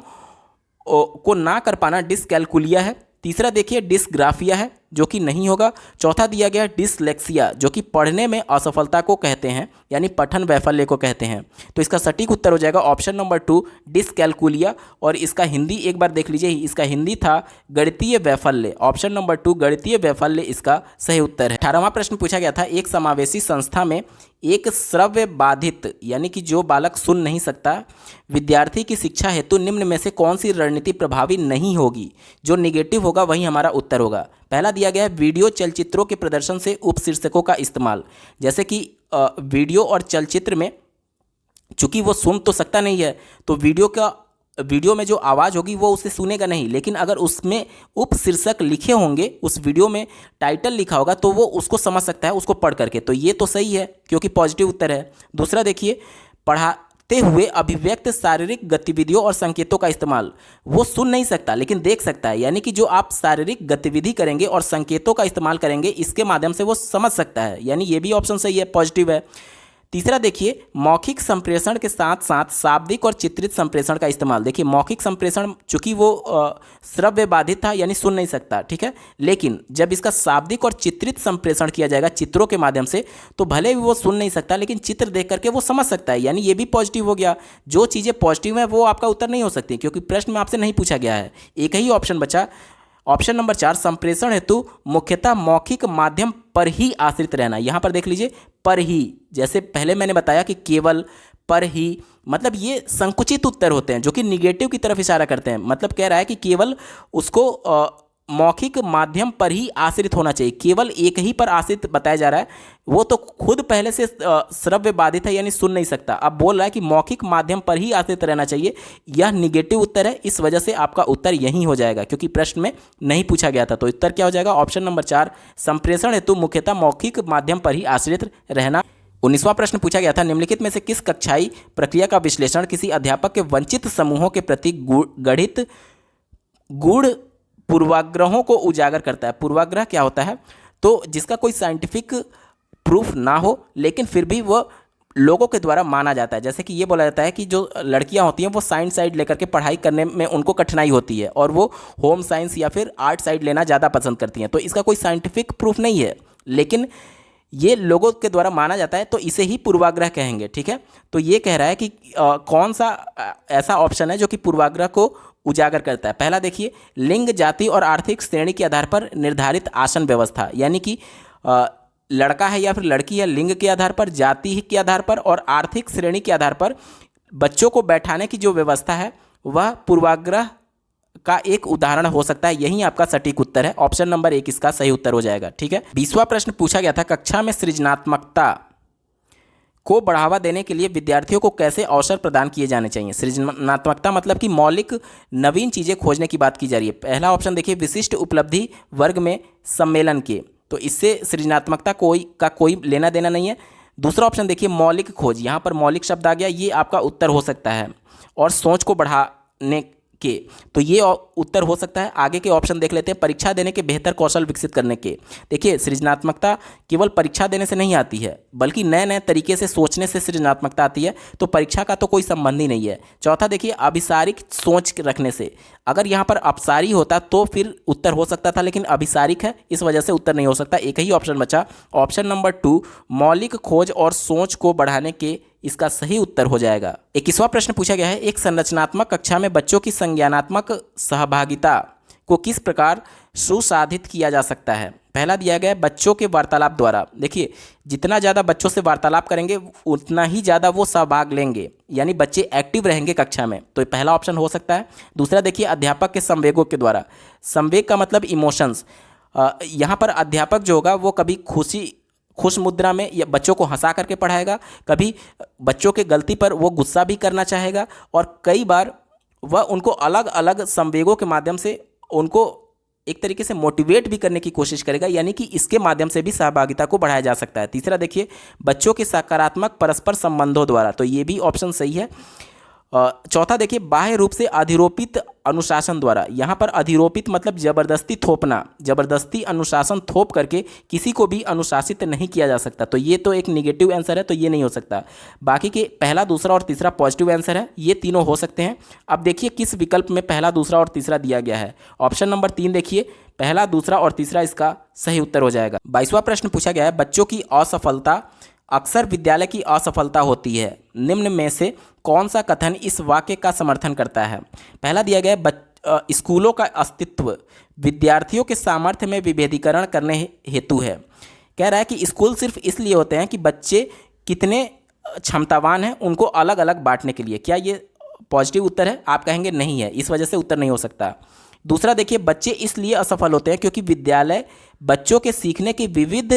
को ना कर पाना डिसकैलकुलिया है। तीसरा देखिए डिसग्राफिया है, जो कि नहीं होगा। चौथा दिया गया डिसलेक्सिया, जो कि पढ़ने में असफलता को कहते हैं, यानी पठन वैफल्य को कहते हैं। तो इसका सटीक उत्तर हो जाएगा ऑप्शन नंबर 2 डिसकैलकुलिया, और इसका हिंदी एक बार देख लीजिए, इसका हिंदी था गणितीय वैफल्य। ऑप्शन नंबर 2 गणितीय वैफल्य इसका सही उत्तर है। 18वां प्रश्न पूछा गया था, एक समावेशी संस्था में एक श्रव्य बाधित, यानी कि जो बालक सुन नहीं सकता, विद्यार्थी की शिक्षा हेतु निम्न में से कौन सी रणनीति प्रभावी नहीं होगी। जो निगेटिव होगा वही हमारा उत्तर होगा। पहला दिया गया है वीडियो चलचित्रों के प्रदर्शन से उपशीर्षकों का इस्तेमाल, जैसे कि वीडियो और चलचित्र में चूंकि वो सुन तो सकता नहीं है, तो वीडियो में जो आवाज़ होगी वो उसे सुनेगा नहीं, लेकिन अगर उसमें उपशीर्षक लिखे होंगे, उस वीडियो में टाइटल लिखा होगा, तो वो उसको समझ सकता है उसको पढ़ करके। तो ये तो सही है, क्योंकि पॉजिटिव उत्तर है। दूसरा देखिए, पढ़ाते हुए अभिव्यक्त शारीरिक गतिविधियों और संकेतों का इस्तेमाल, वो सुन नहीं सकता लेकिन देख सकता है, यानी कि जो आप शारीरिक गतिविधि करेंगे और संकेतों का इस्तेमाल करेंगे, इसके माध्यम से वो समझ सकता है, यानी ये भी ऑप्शन सही है, पॉजिटिव है। तीसरा देखिए, मौखिक संप्रेषण के साथ साथ शाब्दिक और चित्रित संप्रेषण का इस्तेमाल। देखिए, मौखिक संप्रेषण चूंकि वो श्रव्य बाधित था, यानी सुन नहीं सकता, ठीक है, लेकिन जब इसका शाब्दिक और चित्रित संप्रेषण किया जाएगा चित्रों के माध्यम से, तो भले भी वो सुन नहीं सकता लेकिन चित्र देख करके वो समझ सकता है, यानी ये भी पॉजिटिव हो गया। जो चीज़ें पॉजिटिव हैं वो आपका उत्तर नहीं हो सकती, क्योंकि प्रश्न में आपसे नहीं पूछा गया है। एक ही ऑप्शन बचा, ऑप्शन नंबर 4 संप्रेषण हेतु मुख्यतः मौखिक माध्यम पर ही आश्रित रहना। यहाँ पर देख लीजिए, पर ही, जैसे पहले मैंने बताया कि केवल, पर ही, मतलब ये संकुचित उत्तर होते हैं जो कि निगेटिव की तरफ इशारा करते हैं। मतलब कह रहा है कि केवल उसको मौखिक माध्यम पर ही आश्रित होना चाहिए, केवल एक ही पर आश्रित बताया जा रहा है। वो तो खुद पहले से श्रव्य बाधित है, यानी सुन नहीं सकता, अब बोल रहा है कि मौखिक माध्यम पर ही आश्रित रहना चाहिए। यह निगेटिव उत्तर है, इस वजह से आपका उत्तर यही हो जाएगा, क्योंकि प्रश्न में नहीं पूछा गया था। तो उत्तर क्या हो जाएगा? ऑप्शन नंबर 4 संप्रेषण हेतु मुख्यतः मौखिक माध्यम पर ही आश्रित रहना। 19वां प्रश्न पूछा गया था, निम्नलिखित में से किस कक्षाई प्रक्रिया का विश्लेषण किसी अध्यापक के वंचित समूहों के प्रति गढ़ित गूढ़ पूर्वाग्रहों को उजागर करता है? पूर्वाग्रह क्या होता है? तो जिसका कोई साइंटिफिक प्रूफ ना हो लेकिन फिर भी वह लोगों के द्वारा माना जाता है। जैसे कि ये बोला जाता है कि जो लड़कियां होती हैं वो साइंस साइड लेकर के पढ़ाई करने में उनको कठिनाई होती है और वो होम साइंस या फिर आर्ट साइड लेना ज़्यादा पसंद करती हैं। तो इसका कोई साइंटिफिक प्रूफ नहीं है, लेकिन ये लोगों के द्वारा माना जाता है, तो इसे ही पूर्वाग्रह कहेंगे। ठीक है, तो ये कह रहा है कि कौन सा ऐसा ऑप्शन है जो कि पूर्वाग्रह को उजागर करता है? पहला देखिए, लिंग, जाति और आर्थिक श्रेणी के आधार पर निर्धारित आसन व्यवस्था, यानी कि लड़का है या फिर लड़की है, लिंग के आधार पर, जाति के आधार पर और आर्थिक श्रेणी के आधार पर बच्चों को बैठाने की जो व्यवस्था है वह पूर्वाग्रह का एक उदाहरण हो सकता है। यही आपका सटीक उत्तर है। ऑप्शन नंबर 1 इसका सही उत्तर हो जाएगा। ठीक है। 20वां प्रश्न पूछा गया था, कक्षा में सृजनात्मकता को बढ़ावा देने के लिए विद्यार्थियों को कैसे अवसर प्रदान किए जाने चाहिए। सृजनात्मकता मतलब कि मौलिक नवीन चीज़ें खोजने की बात की जा रही है। पहला ऑप्शन देखिए, विशिष्ट उपलब्धि वर्ग में सम्मेलन के, तो इससे सृजनात्मकता कोई लेना देना नहीं है। दूसरा ऑप्शन देखिए, मौलिक खोज, यहाँ पर मौलिक शब्द आ गया, ये आपका उत्तर हो सकता है। और सोच को बढ़ाने के, तो ये उत्तर हो सकता है। आगे के ऑप्शन देख लेते हैं, परीक्षा देने के बेहतर कौशल विकसित करने के। देखिए, सृजनात्मकता केवल परीक्षा देने से नहीं आती है, बल्कि नए नए तरीके से सोचने से सृजनात्मकता आती है। तो परीक्षा का तो कोई संबंध ही नहीं है। चौथा देखिए, अभिसारिक सोच रखने से, अगर यहाँ पर अपसारी होता तो फिर उत्तर हो सकता था, लेकिन अभिसारिक है, इस वजह से उत्तर नहीं हो सकता। एक ही ऑप्शन बचा, ऑप्शन नंबर 2, मौलिक खोज और सोच को बढ़ाने के, इसका सही उत्तर हो जाएगा। 21वां प्रश्न पूछा गया है, एक संरचनात्मक कक्षा में बच्चों की संज्ञानात्मक सहभागिता को किस प्रकार सुसाधित किया जा सकता है। पहला दिया गया है, बच्चों के वार्तालाप द्वारा। देखिए, जितना ज़्यादा बच्चों से वार्तालाप करेंगे उतना ही ज़्यादा वो सहभाग लेंगे, यानी बच्चे एक्टिव रहेंगे कक्षा में, तो पहला ऑप्शन हो सकता है। दूसरा देखिए, अध्यापक के संवेगों के द्वारा। संवेग का मतलब इमोशंस। यहाँ पर अध्यापक जो होगा वो कभी खुश मुद्रा में या बच्चों को हंसा करके पढ़ाएगा, कभी बच्चों के गलती पर वो गुस्सा भी करना चाहेगा, और कई बार वह उनको अलग अलग संवेगों के माध्यम से उनको एक तरीके से मोटिवेट भी करने की कोशिश करेगा, यानी कि इसके माध्यम से भी सहभागिता को बढ़ाया जा सकता है। तीसरा देखिए, बच्चों के सकारात्मक परस्पर संबंधों द्वारा, तो ये भी ऑप्शन सही है। चौथा देखिए, बाह्य रूप से अधिरोपित अनुशासन द्वारा। यहाँ पर अधिरोपित मतलब जबरदस्ती थोपना, जबरदस्ती अनुशासन थोप करके किसी को भी अनुशासित नहीं किया जा सकता, तो ये तो एक निगेटिव आंसर है, तो ये नहीं हो सकता। बाकी के पहला, दूसरा और तीसरा पॉजिटिव आंसर है, ये तीनों हो सकते हैं। अब देखिए किस विकल्प में पहला, दूसरा और तीसरा दिया गया है। ऑप्शन नंबर 3 देखिए, पहला, दूसरा और तीसरा इसका सही उत्तर हो जाएगा। 22वां प्रश्न पूछा गया है, बच्चों की असफलता अक्सर विद्यालय की असफलता होती है, निम्न में से कौन सा कथन इस वाक्य का समर्थन करता है। पहला दिया गया है, स्कूलों का अस्तित्व विद्यार्थियों के सामर्थ्य में विभेदीकरण करने हेतु है। कह रहा है कि स्कूल सिर्फ इसलिए होते हैं कि बच्चे कितने क्षमतावान हैं उनको अलग अलग बांटने के लिए। क्या ये पॉजिटिव उत्तर है? आप कहेंगे नहीं है, इस वजह से उत्तर नहीं हो सकता। दूसरा देखिए, बच्चे इसलिए असफल होते हैं क्योंकि विद्यालय बच्चों के सीखने की विविध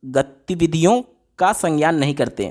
गतिविधियों का संज्ञान नहीं करते।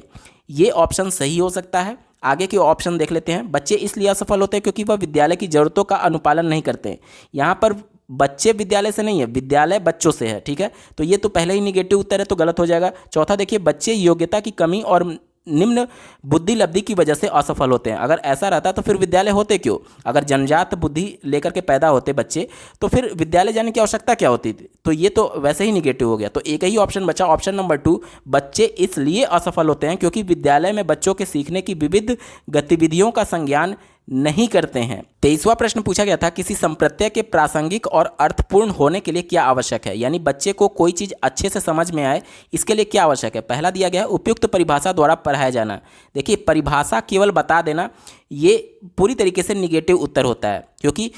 ये ऑप्शन सही हो सकता है। आगे के ऑप्शन देख लेते हैं। बच्चे इसलिए असफल होते हैं क्योंकि वह विद्यालय की जरूरतों का अनुपालन नहीं करते। यहाँ पर बच्चे विद्यालय से नहीं है, विद्यालय बच्चों से है। ठीक है, तो ये तो पहले ही निगेटिव उत्तर है, तो गलत हो जाएगा। चौथा देखिए, बच्चे योग्यता की कमी और निम्न बुद्धि लब्धि की वजह से असफल होते हैं। अगर ऐसा रहता तो फिर विद्यालय होते क्यों? अगर जन्मजात बुद्धि लेकर के पैदा होते बच्चे तो फिर विद्यालय जाने की आवश्यकता क्या होती थी? तो ये तो वैसे ही निगेटिव हो गया। तो एक ही ऑप्शन बचा, ऑप्शन नंबर 2, बच्चे इसलिए असफल होते हैं क्योंकि विद्यालय में बच्चों के सीखने की विविध गतिविधियों का संज्ञान नहीं करते हैं। 23वां प्रश्न पूछा गया था, किसी संप्रत्यय के प्रासंगिक और अर्थपूर्ण होने के लिए क्या आवश्यक है, यानी बच्चे को कोई चीज़ अच्छे से समझ में आए इसके लिए क्या आवश्यक है। पहला दिया गया है, उपयुक्त परिभाषा द्वारा पढ़ाया जाना। देखिए, परिभाषा केवल बता देना ये पूरी तरीके से निगेटिव उत्तर होता है, क्योंकि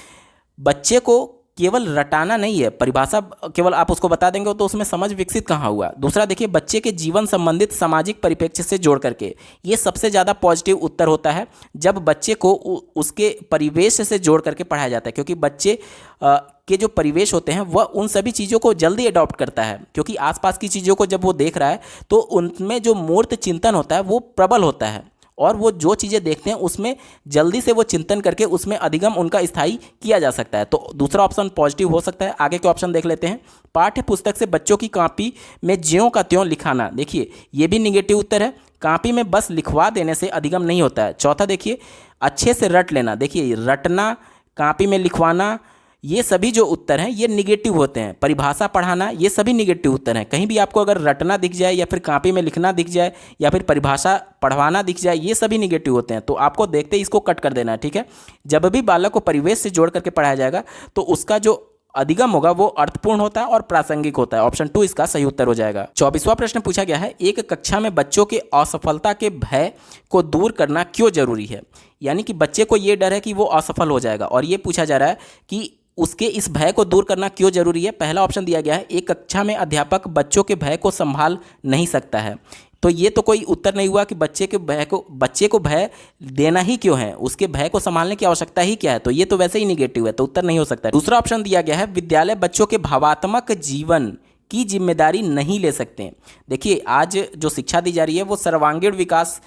बच्चे को केवल रटाना नहीं है, परिभाषा केवल आप उसको बता देंगे तो उसमें समझ विकसित कहाँ हुआ। दूसरा देखिए, बच्चे के जीवन संबंधित सामाजिक परिप्रेक्ष्य से जोड़ करके, ये सबसे ज़्यादा पॉजिटिव उत्तर होता है जब बच्चे को उसके परिवेश से जोड़ करके पढ़ाया जाता है, क्योंकि बच्चे के जो परिवेश होते हैं वह उन सभी चीज़ों को जल्दी अडॉप्ट करता है, क्योंकि आसपास की चीज़ों को जब वो देख रहा है तो उनमें जो मूर्त चिंतन होता है वो प्रबल होता है, और वो जो चीज़ें देखते हैं उसमें जल्दी से वो चिंतन करके उसमें अधिगम उनका स्थायी किया जा सकता है। तो दूसरा ऑप्शन पॉजिटिव हो सकता है। आगे के ऑप्शन देख लेते हैं। पाठ्य पुस्तक से बच्चों की कॉपी में ज्यों का त्यों लिखाना, देखिए ये भी निगेटिव उत्तर है। कॉपी में बस लिखवा देने से अधिगम नहीं होता है। चौथा देखिए, अच्छे से रट लेना, देखिए रटना, कॉपी में लिखवाना, ये सभी जो उत्तर हैं ये निगेटिव होते हैं। परिभाषा पढ़ाना, ये सभी निगेटिव उत्तर हैं। कहीं भी आपको अगर रटना दिख जाए या फिर कॉपी में लिखना दिख जाए या फिर परिभाषा पढ़वाना दिख जाए, ये सभी निगेटिव होते हैं। तो आपको देखते ही इसको कट कर देना है। ठीक है, जब भी बालक को परिवेश से जोड़ करके पढ़ाया जाएगा तो उसका जो अधिगम होगा वो अर्थपूर्ण होता है और प्रासंगिक होता है। ऑप्शन 2 इसका सही उत्तर हो जाएगा। 24वां प्रश्न पूछा गया है, एक कक्षा में बच्चों के असफलता के भय को दूर करना क्यों जरूरी है, यानी कि बच्चे को ये डर है कि वो असफल हो जाएगा, और ये पूछा जा रहा है कि उसके इस भय को दूर करना क्यों जरूरी है? पहला ऑप्शन दिया गया है, एक कक्षा में अध्यापक बच्चों के भय को संभाल नहीं सकता है। तो ये तो कोई उत्तर नहीं हुआ कि बच्चे को भय देना ही क्यों है, उसके भय को संभालने की आवश्यकता ही क्या है। तो ये तो वैसे ही निगेटिव है, तो उत्तर नहीं हो सकता है। दूसरा ऑप्शन दिया गया है, विद्यालय बच्चों के भावात्मक जीवन की जिम्मेदारी नहीं ले सकते। देखिए, आज जो शिक्षा दी जा रही है वो सर्वांगीण विकास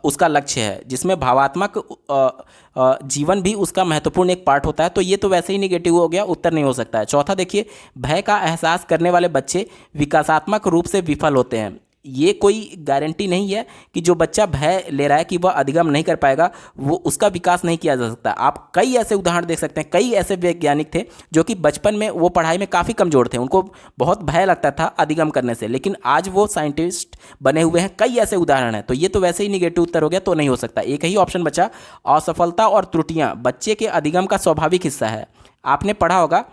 उसका लक्ष्य है, जिसमें भावात्मक जीवन भी उसका महत्वपूर्ण एक पार्ट होता है। तो ये तो वैसे ही निगेटिव हो गया, उत्तर नहीं हो सकता है। चौथा देखिए, भय का एहसास करने वाले बच्चे विकासात्मक रूप से विफल होते हैं। ये कोई गारंटी नहीं है कि जो बच्चा भय ले रहा है कि वह अधिगम नहीं कर पाएगा, वो उसका विकास नहीं किया जा सकता। आप कई ऐसे उदाहरण देख सकते हैं, कई ऐसे वैज्ञानिक थे जो कि बचपन में वो पढ़ाई में काफ़ी कमज़ोर थे, उनको बहुत भय लगता था अधिगम करने से, लेकिन आज वो साइंटिस्ट बने हुए हैं। कई ऐसे उदाहरण हैं। तो ये तो वैसे ही निगेटिव उत्तर हो गया, तो नहीं हो सकता। एक ही ऑप्शन बचा, असफलता और त्रुटियाँ बच्चे के अधिगम का स्वाभाविक हिस्सा है। आपने पढ़ा होगा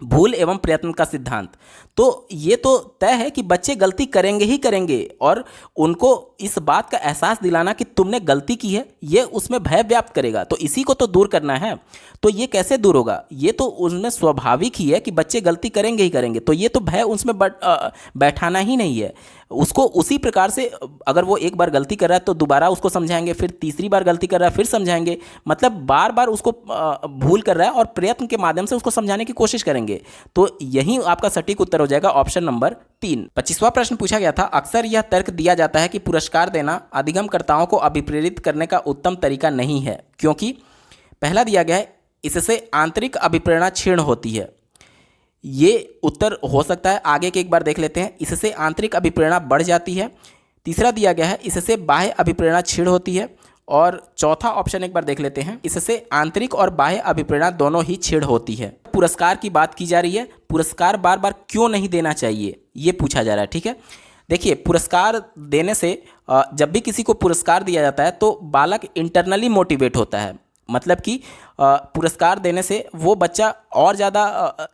भूल एवं प्रयत्न का सिद्धांत। तो ये तो तय है कि बच्चे गलती करेंगे ही करेंगे, और उनको इस बात का एहसास दिलाना कि तुमने गलती की है, ये उसमें भय व्याप्त करेगा। तो इसी को तो दूर करना है। तो ये कैसे दूर होगा? ये तो उसमें स्वाभाविक ही है कि बच्चे गलती करेंगे ही करेंगे। तो ये तो भय उसमें बैठाना ही नहीं है। उसको उसी प्रकार से, अगर वो एक बार गलती कर रहा है तो दोबारा उसको समझाएंगे, फिर तीसरी बार गलती कर रहा है फिर समझाएंगे, मतलब बार बार उसको भूल कर रहा है और प्रयत्न के माध्यम से उसको समझाने की कोशिश करेंगे। तो यही आपका सटीक उत्तर हो जाएगा, ऑप्शन नंबर 3। 25वां प्रश्न पूछा गया था, अक्सर यह तर्क दिया जाता है कि पुरस्कार देना अधिगमकर्ताओं को अभिप्रेरित करने का उत्तम तरीका नहीं है, क्योंकि पहला दिया गया है, इससे आंतरिक अभिप्रेरणा क्षीण होती है। ये उत्तर हो सकता है। आगे के एक बार देख लेते हैं, इससे आंतरिक अभिप्रेरणा बढ़ जाती है। तीसरा दिया गया है, इससे बाह्य अभिप्रेरणा क्षीण होती है। और चौथा ऑप्शन एक बार देख लेते हैं, इससे आंतरिक और बाह्य अभिप्रेरणा दोनों ही क्षीण होती है। पुरस्कार की बात की जा रही है, पुरस्कार बार बार क्यों नहीं देना चाहिए ये पूछा जा रहा है। ठीक है, देखिए, पुरस्कार देने से जब भी किसी को पुरस्कार दिया जाता है तो बालक इंटरनली मोटिवेट होता है। मतलब कि पुरस्कार देने से वो बच्चा और ज़्यादा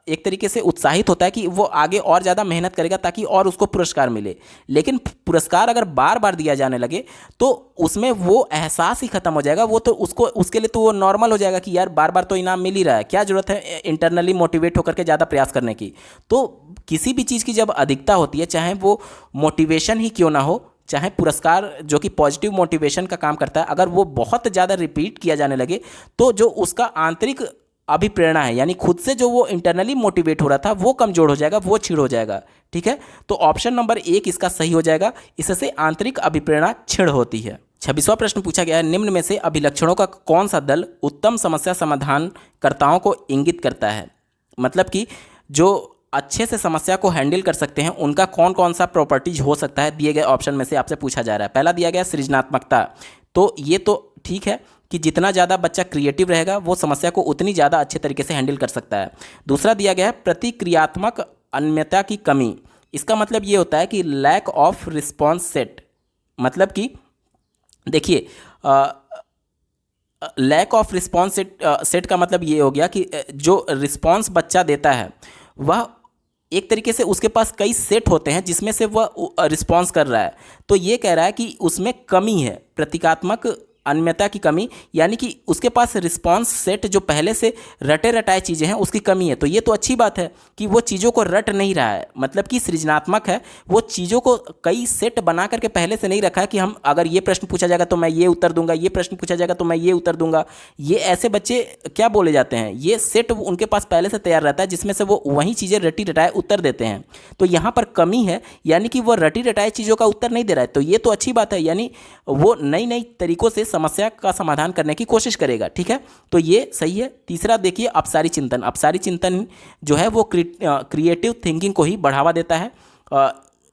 एक तरीके से उत्साहित होता है कि वो आगे और ज़्यादा मेहनत करेगा ताकि और उसको पुरस्कार मिले। लेकिन पुरस्कार अगर बार बार दिया जाने लगे तो उसमें वो एहसास ही ख़त्म हो जाएगा। वो तो उसके लिए तो वो नॉर्मल हो जाएगा कि यार बार बार तो इनाम मिल ही रहा है, क्या ज़रूरत है इंटरनली मोटिवेट होकर के ज़्यादा प्रयास करने की। तो किसी भी चीज़ की जब अधिकता होती है, चाहे वो मोटिवेशन ही क्यों ना हो, चाहे पुरस्कार जो कि पॉजिटिव मोटिवेशन का काम करता है, अगर वो बहुत ज़्यादा रिपीट किया जाने लगे तो जो उसका आंतरिक अभिप्रेरणा है, यानी खुद से जो वो इंटरनली मोटिवेट हो रहा था, वो कमजोर हो जाएगा, वो क्षीण हो जाएगा। ठीक है, तो ऑप्शन नंबर 1 इसका सही हो जाएगा, इससे आंतरिक अभिप्रेरणा क्षीण होती है। 26वां प्रश्न पूछा गया है, निम्न में से अभिलक्षणों का कौन सा दल उत्तम समस्या समाधानकर्ताओं को इंगित करता है? मतलब कि जो अच्छे से समस्या को हैंडल कर सकते हैं, उनका कौन कौन सा प्रॉपर्टीज हो सकता है, दिए गए ऑप्शन में से आपसे पूछा जा रहा है। पहला दिया गया सृजनात्मकता। तो ये तो ठीक है कि जितना ज़्यादा बच्चा क्रिएटिव रहेगा वो समस्या को उतनी ज़्यादा अच्छे तरीके से हैंडल कर सकता है। दूसरा दिया गया है प्रतिक्रियात्मक अन्यता की कमी। इसका मतलब ये होता है कि लैक ऑफ रिस्पॉन्स सेट। मतलब कि देखिए, लैक ऑफ रिस्पॉन्स सेट का मतलब ये हो गया कि जो रिस्पॉन्स बच्चा देता है वह एक तरीके से उसके पास कई सेट होते हैं जिसमें से वह रिस्पॉन्स कर रहा है। तो ये कह रहा है कि उसमें कमी है, प्रतीकात्मक अन्यता की कमी, यानी कि उसके पास रिस्पॉन्स सेट जो पहले से रटे रटाए चीज़ें हैं उसकी कमी है। तो ये तो अच्छी बात है कि वो चीज़ों को रट नहीं रहा है, मतलब कि सृजनात्मक है, वो चीज़ों को कई सेट बना करके पहले से नहीं रखा है कि हम अगर ये प्रश्न पूछा जाएगा तो मैं ये उत्तर दूंगा, ये प्रश्न पूछा जाएगा तो मैं ये उत्तर दूंगा। ये ऐसे बच्चे क्या बोले जाते हैं, ये सेट उनके पास पहले से तैयार रहता है जिसमें से वो वही चीज़ें रटी रटाए उत्तर देते हैं। तो यहाँ पर कमी है, यानी कि वो रटी रटाए चीज़ों का उत्तर नहीं दे रहा है। तो ये तो अच्छी बात है, यानी वो नई नई तरीकों से समस्या का समाधान करने की कोशिश करेगा। ठीक है, तो ये सही है। तीसरा देखिए, अपसारी चिंतन। अपसारी चिंतन जो है वो क्रिएटिव थिंकिंग को ही बढ़ावा देता है,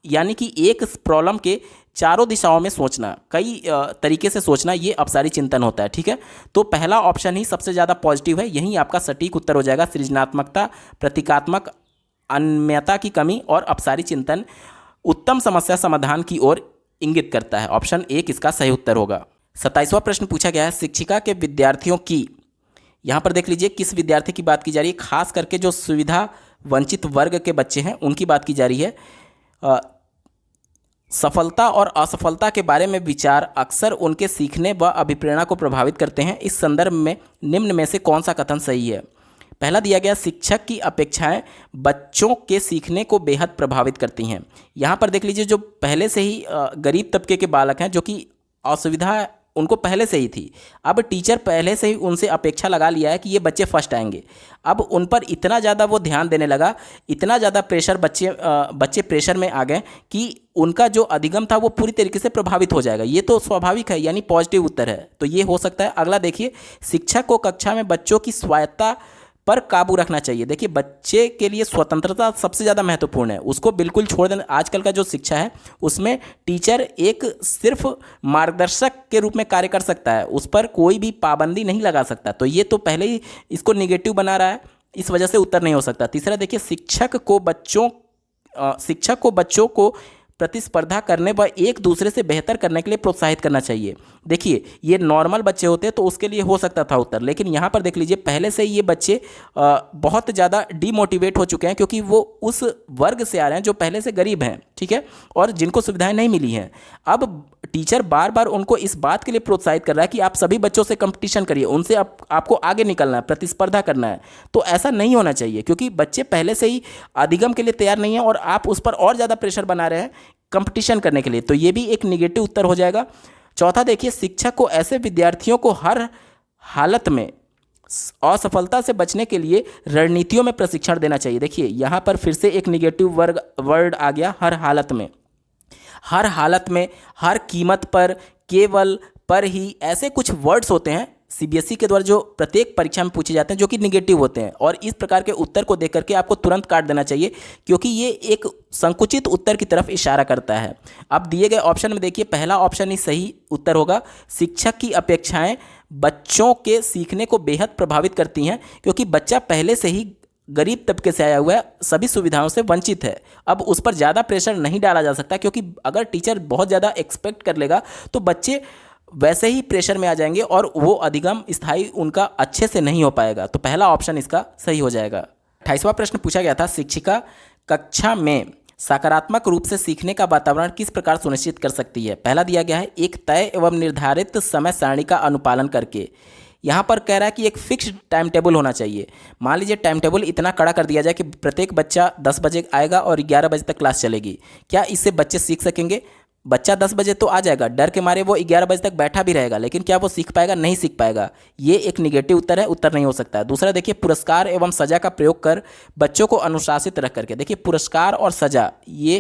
यानी कि एक प्रॉब्लम के चारों दिशाओं में सोचना, कई तरीके से सोचना, ये अपसारी चिंतन होता है। ठीक है, तो पहला ऑप्शन ही सबसे ज़्यादा पॉजिटिव है, यही आपका सटीक उत्तर हो जाएगा। सृजनात्मकता, प्रतीकात्मक अन्यता की कमी और अपसारी चिंतन उत्तम समस्या समाधान की ओर इंगित करता है। ऑप्शन 1 इसका सही उत्तर होगा। 27वां प्रश्न पूछा गया है, शिक्षिका के विद्यार्थियों की, यहाँ पर देख लीजिए किस विद्यार्थी की बात की जा रही है, खास करके जो सुविधा वंचित वर्ग के बच्चे हैं उनकी बात की जा रही है। सफलता और असफलता के बारे में विचार अक्सर उनके सीखने व अभिप्रेरणा को प्रभावित करते हैं। इस संदर्भ में निम्न में से कौन सा कथन सही है? पहला दिया गया, शिक्षक की अपेक्षाएं बच्चों के सीखने को बेहद प्रभावित करती हैं। यहाँ पर देख लीजिए, जो पहले से ही गरीब तबके के बालक हैं, जो कि असुविधा उनको पहले से ही थी, अब टीचर पहले से ही उनसे अपेक्षा लगा लिया है कि ये बच्चे फर्स्ट आएंगे। अब उन पर इतना ज़्यादा वो ध्यान देने लगा, इतना ज़्यादा प्रेशर, बच्चे प्रेशर में आ गए कि उनका जो अधिगम था वो पूरी तरीके से प्रभावित हो जाएगा। ये तो स्वाभाविक है, यानी पॉजिटिव उत्तर है, तो ये हो सकता है। अगला देखिए, शिक्षक को कक्षा में बच्चों की स्वायत्तता पर काबू रखना चाहिए। देखिए, बच्चे के लिए स्वतंत्रता सबसे ज़्यादा महत्वपूर्ण है, उसको बिल्कुल छोड़ देना। आजकल का जो शिक्षा है उसमें टीचर एक सिर्फ मार्गदर्शक के रूप में कार्य कर सकता है, उस पर कोई भी पाबंदी नहीं लगा सकता। तो ये तो पहले ही इसको निगेटिव बना रहा है, इस वजह से उत्तर नहीं हो सकता। तीसरा देखिए, शिक्षक को बच्चों को प्रतिस्पर्धा करने व एक दूसरे से बेहतर करने के लिए प्रोत्साहित करना चाहिए। देखिए, ये नॉर्मल बच्चे होते हैं तो उसके लिए हो सकता था उत्तर, लेकिन यहाँ पर देख लीजिए, पहले से ही ये बच्चे बहुत ज़्यादा डीमोटिवेट हो चुके हैं, क्योंकि वो उस वर्ग से आ रहे हैं जो पहले से गरीब हैं, ठीक है, और जिनको सुविधाएं नहीं मिली हैं। अब टीचर बार बार उनको इस बात के लिए प्रोत्साहित कर रहा है कि आप सभी बच्चों से कंपटीशन करिए, उनसे आपको आगे निकलना है, प्रतिस्पर्धा करना है। तो ऐसा नहीं होना चाहिए, क्योंकि बच्चे पहले से ही अधिगम के लिए तैयार नहीं है और आप उस पर और ज़्यादा प्रेशर बना रहे हैं कंपटीशन करने के लिए। तो ये भी एक निगेटिव उत्तर हो जाएगा। चौथा देखिए, शिक्षक को ऐसे विद्यार्थियों को हर हालत में असफलता से बचने के लिए रणनीतियों में प्रशिक्षण देना चाहिए। देखिए, यहाँ पर फिर से एक निगेटिव वर्ड आ गया, हर हालत में। हर हालत में, हर कीमत पर, केवल, पर ही, ऐसे कुछ वर्ड्स होते हैं सीबीएसई के द्वारा जो प्रत्येक परीक्षा में पूछे जाते हैं, जो कि निगेटिव होते हैं, और इस प्रकार के उत्तर को देख करके आपको तुरंत काट देना चाहिए, क्योंकि ये एक संकुचित उत्तर की तरफ इशारा करता है। अब दिए गए ऑप्शन में देखिए, पहला ऑप्शन ही सही उत्तर होगा। शिक्षक की अपेक्षाएं बच्चों के सीखने को बेहद प्रभावित करती हैं, क्योंकि बच्चा पहले से ही गरीब तबके से आया हुआ है, सभी सुविधाओं से वंचित है। अब उस पर ज़्यादा प्रेशर नहीं डाला जा सकता, क्योंकि अगर टीचर बहुत ज़्यादा एक्सपेक्ट कर लेगा तो बच्चे वैसे ही प्रेशर में आ जाएंगे और वो अधिगम स्थायी उनका अच्छे से नहीं हो पाएगा। तो पहला ऑप्शन इसका सही हो जाएगा। 28वां प्रश्न पूछा गया था, शिक्षिका कक्षा में सकारात्मक रूप से सीखने का वातावरण किस प्रकार सुनिश्चित कर सकती है। पहला दिया गया है, एक तय एवं निर्धारित समय सारणी का अनुपालन करके। यहाँ पर कह रहा है कि एक फिक्स्ड टाइम टेबल होना चाहिए। मान लीजिए टाइम टेबल इतना कड़ा कर दिया जाए कि प्रत्येक बच्चा 10 बजे आएगा और 11 बजे तक क्लास चलेगी। क्या इससे बच्चे सीख सकेंगे? बच्चा 10 बजे तो आ जाएगा, डर के मारे वो 11 बजे तक बैठा भी रहेगा, लेकिन क्या वो सीख पाएगा? नहीं सीख पाएगा। ये एक निगेटिव उत्तर है, उत्तर नहीं हो सकता है। दूसरा देखिए, पुरस्कार एवं सजा का प्रयोग कर बच्चों को अनुशासित रख करके। देखिए, पुरस्कार और सजा ये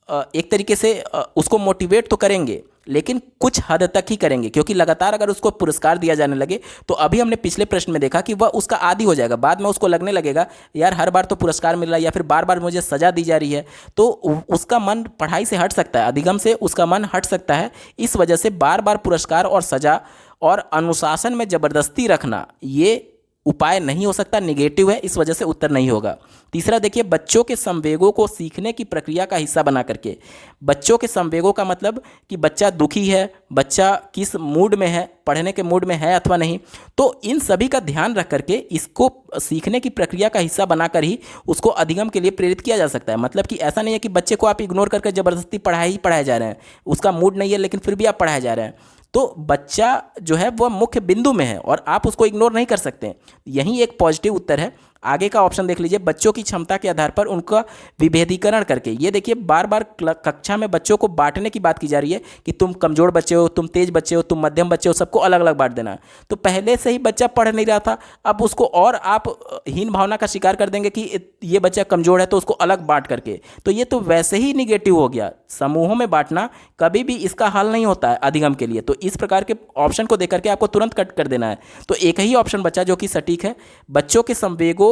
एक तरीके से उसको मोटिवेट तो करेंगे, लेकिन कुछ हद तक ही करेंगे, क्योंकि लगातार अगर उसको पुरस्कार दिया जाने लगे तो अभी हमने पिछले प्रश्न में देखा कि वह उसका आदी हो जाएगा। बाद में उसको लगने लगेगा यार हर बार तो पुरस्कार मिल रहा है या फिर बार बार मुझे सजा दी जा रही है, तो उसका मन पढ़ाई से हट सकता है, अधिगम से उसका मन हट सकता है। इस वजह से बार बार पुरस्कार और सजा और अनुशासन में ज़बरदस्ती रखना ये उपाय नहीं हो सकता, निगेटिव है, इस वजह से उत्तर नहीं होगा। तीसरा देखिए, बच्चों के संवेगों को सीखने की प्रक्रिया का हिस्सा बना करके। बच्चों के संवेगों का मतलब कि बच्चा दुखी है, बच्चा किस मूड में है, पढ़ने के मूड में है अथवा नहीं, तो इन सभी का ध्यान रख करके इसको सीखने की प्रक्रिया का हिस्सा बनाकर ही उसको अधिगम के लिए प्रेरित किया जा सकता है। मतलब कि ऐसा नहीं है कि बच्चे को आप इग्नोर करके ज़बरदस्ती पढ़ाए जा रहे हैं, उसका मूड नहीं है लेकिन फिर भी आप पढ़ाए जा रहे हैं। तो बच्चा जो है वह मुख्य बिंदु में है और आप उसको इग्नोर नहीं कर सकते। यही एक पॉजिटिव उत्तर है। आगे का ऑप्शन देख लीजिए, बच्चों की क्षमता के आधार पर उनका विभेदीकरण करके। ये देखिए, बार बार कक्षा में बच्चों को बांटने की बात की जा रही है कि तुम कमज़ोर बच्चे हो, तुम तेज बच्चे हो, तुम मध्यम बच्चे हो, सबको अलग अलग बांट देना। तो पहले से ही बच्चा पढ़ नहीं रहा था, अब उसको और आप हीन भावना का शिकार कर देंगे कि ये बच्चा कमज़ोर है तो उसको अलग बांट करके, तो ये तो वैसे ही निगेटिव हो गया। समूहों में बांटना कभी भी इसका हल नहीं होता है अधिगम के लिए। तो इस प्रकार के ऑप्शन को देख करके आपको तुरंत कट कर देना है। तो एक ही ऑप्शन बचा जो कि सटीक है, बच्चों के संवेगों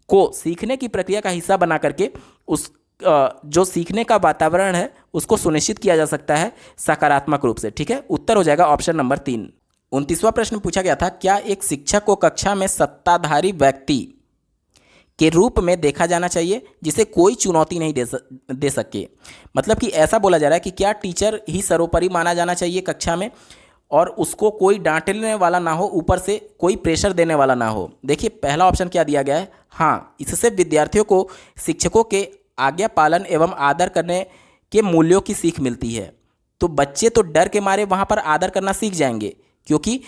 को सीखने की प्रक्रिया का हिस्सा बना करके उस जो सीखने का वातावरण है उसको सुनिश्चित किया जा सकता है सकारात्मक रूप से। ठीक है, उत्तर हो जाएगा ऑप्शन नंबर 3। 29वां प्रश्न पूछा गया था, क्या एक शिक्षक को कक्षा में सत्ताधारी व्यक्ति के रूप में देखा जाना चाहिए जिसे कोई चुनौती नहीं दे सके। मतलब कि ऐसा बोला जा रहा है कि क्या टीचर ही सर्वोपरि माना जाना चाहिए कक्षा में और उसको कोई डांटने वाला ना हो, ऊपर से कोई प्रेशर देने वाला ना हो। देखिए, पहला ऑप्शन क्या दिया गया है, हाँ, इससे विद्यार्थियों को शिक्षकों के आज्ञा पालन एवं आदर करने के मूल्यों की सीख मिलती है। तो बच्चे तो डर के मारे वहाँ पर आदर करना सीख जाएंगे, क्योंकि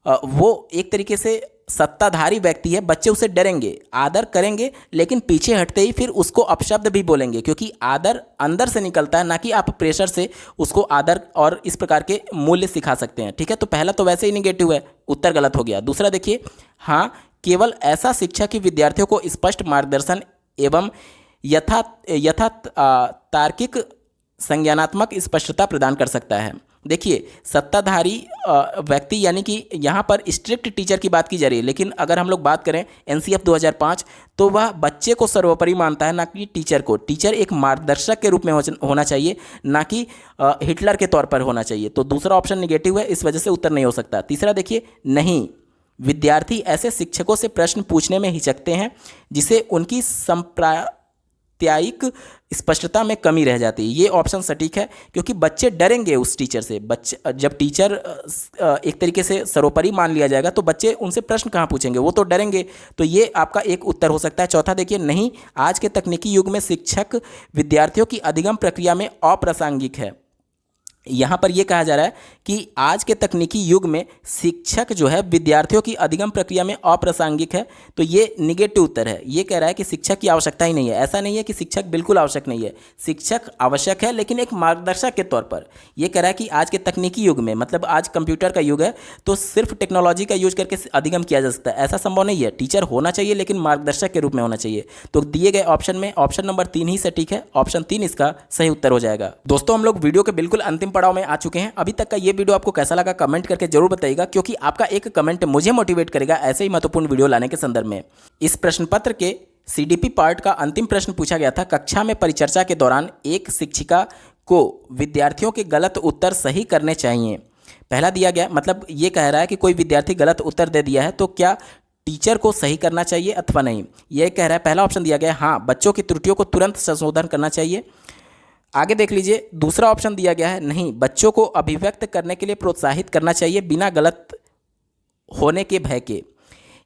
वो एक तरीके से सत्ताधारी व्यक्ति है, बच्चे उसे डरेंगे, आदर करेंगे, लेकिन पीछे हटते ही फिर उसको अपशब्द भी बोलेंगे, क्योंकि आदर अंदर से निकलता है, ना कि आप प्रेशर से उसको आदर और इस प्रकार के मूल्य सिखा सकते हैं। ठीक है, तो पहला तो वैसे ही निगेटिव है, उत्तर गलत हो गया। दूसरा देखिए, हाँ, केवल ऐसा शिक्षक ही विद्यार्थियों को स्पष्ट मार्गदर्शन एवं यथा तार्किक संज्ञानात्मक स्पष्टता प्रदान कर सकता है। देखिए, सत्ताधारी व्यक्ति यानी कि यहाँ पर स्ट्रिक्ट टीचर की बात की जा रही है, लेकिन अगर हम लोग बात करें एनसीएफ 2005, तो वह बच्चे को सर्वोपरि मानता है, ना कि टीचर को। टीचर एक मार्गदर्शक के रूप में होना चाहिए, ना कि हिटलर के तौर पर होना चाहिए। तो दूसरा ऑप्शन निगेटिव है, इस वजह से उत्तर नहीं हो सकता। तीसरा देखिए, नहीं, विद्यार्थी ऐसे शिक्षकों से प्रश्न पूछने में हिचकते हैं जिसे उनकी सांप्रदायिक स्पष्टता में कमी रह जाती है। ये ऑप्शन सटीक है, क्योंकि बच्चे डरेंगे उस टीचर से। बच्चे जब टीचर एक तरीके से सर्वोपरि मान लिया जाएगा, तो बच्चे उनसे प्रश्न कहाँ पूछेंगे, वो तो डरेंगे। तो ये आपका एक उत्तर हो सकता है। चौथा देखिए, नहीं, आज के तकनीकी युग में शिक्षक विद्यार्थियों की अधिगम प्रक्रिया में अप्रासंगिक है। यहाँ पर यह कहा जा रहा है कि आज के तकनीकी युग में शिक्षक जो है विद्यार्थियों की अधिगम प्रक्रिया में अप्रासंगिक है। तो ये निगेटिव उत्तर है। ये कह रहा है कि शिक्षक की आवश्यकता ही नहीं है। ऐसा नहीं है कि शिक्षक बिल्कुल आवश्यक नहीं है, शिक्षक आवश्यक है, लेकिन एक मार्गदर्शक के तौर पर। यह कह रहा है कि आज के तकनीकी युग में, मतलब आज कंप्यूटर का युग है, तो सिर्फ टेक्नोलॉजी का यूज करके अधिगम किया जा सकता है, ऐसा संभव नहीं है। टीचर होना चाहिए, लेकिन मार्गदर्शक के रूप में होना चाहिए। तो दिए गए ऑप्शन में ऑप्शन नंबर 3 ही सटीक है। ऑप्शन 3 इसका सही उत्तर हो जाएगा। दोस्तों, हम लोग वीडियो के बिल्कुल अंतिम पड़ाव में आ चुके हैं। अभी तक का ये वीडियो आपको कैसा लगा कमेंट करके जरूर बताइएगा, क्योंकि आपका एक कमेंट मुझे मोटिवेट करेगा ऐसे ही महत्वपूर्ण वीडियो लाने के संदर्भ में। इस प्रश्न पत्र के सीडीपी पार्ट का अंतिम प्रश्न पूछा गया था, कक्षा में परिचर्चा के दौरान एक शिक्षिका को विद्यार्थियों के गलत उत्तर सही करने चाहिए। पहला दिया गया, मतलब ये कह रहा है कि कोई विद्यार्थी गलत उत्तर दे दिया है, तो क्या टीचर को सही करना चाहिए अथवा नहीं। यह कह रहा है, पहला ऑप्शन दिया गया, हाँ, बच्चों की त्रुटियों को तुरंत संशोधन करना चाहिए। आगे देख लीजिए, दूसरा ऑप्शन दिया गया है, नहीं, बच्चों को अभिव्यक्त करने के लिए प्रोत्साहित करना चाहिए बिना गलत होने के भय के।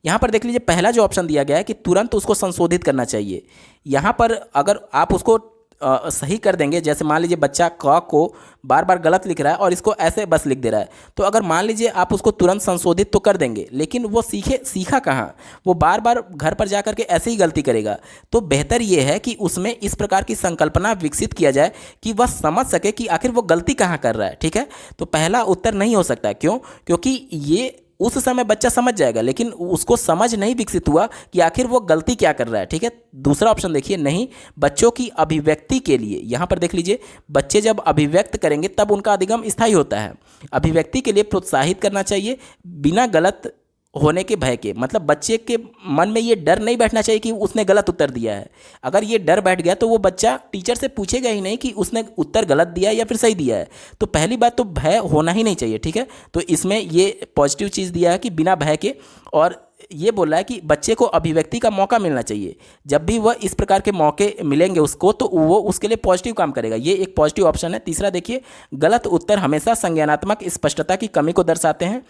यहाँ पर देख लीजिए, पहला जो ऑप्शन दिया गया है कि तुरंत उसको संशोधित करना चाहिए। यहाँ पर अगर आप उसको सही कर देंगे, जैसे मान लीजिए बच्चा क को बार बार गलत लिख रहा है और इसको ऐसे बस लिख दे रहा है, तो अगर मान लीजिए आप उसको तुरंत संशोधित तो कर देंगे, लेकिन वो सीखा कहाँ, वो बार बार घर पर जा करके ऐसे ही गलती करेगा। तो बेहतर ये है कि उसमें इस प्रकार की संकल्पना विकसित किया जाए कि वह समझ सके कि आखिर वो गलती कहाँ कर रहा है। ठीक है, तो पहला उत्तर नहीं हो सकता। क्यों? क्योंकि ये उस समय बच्चा समझ जाएगा, लेकिन उसको समझ नहीं विकसित हुआ कि आखिर वो गलती क्या कर रहा है। ठीक है, दूसरा ऑप्शन देखिए, नहीं, बच्चों की अभिव्यक्ति के लिए। यहाँ पर देख लीजिए, बच्चे जब अभिव्यक्त करेंगे तब उनका अधिगम स्थायी होता है। अभिव्यक्ति के लिए प्रोत्साहित करना चाहिए बिना गलत होने के भय के, मतलब बच्चे के मन में ये डर नहीं बैठना चाहिए कि उसने गलत उत्तर दिया है। अगर ये डर बैठ गया तो वो बच्चा टीचर से पूछेगा ही नहीं कि उसने उत्तर गलत दिया है या फिर सही दिया है। तो पहली बात तो भय होना ही नहीं चाहिए। ठीक है, तो इसमें ये पॉजिटिव चीज़ दिया है कि बिना भय के, और ये बोला है कि बच्चे को अभिव्यक्ति का मौका मिलना चाहिए। जब भी वह इस प्रकार के मौके मिलेंगे उसको, तो वो उसके लिए पॉजिटिव काम करेगा। ये एक पॉजिटिव ऑप्शन है। तीसरा देखिए, गलत उत्तर हमेशा संज्ञानात्मक स्पष्टता की कमी को दर्शाते हैं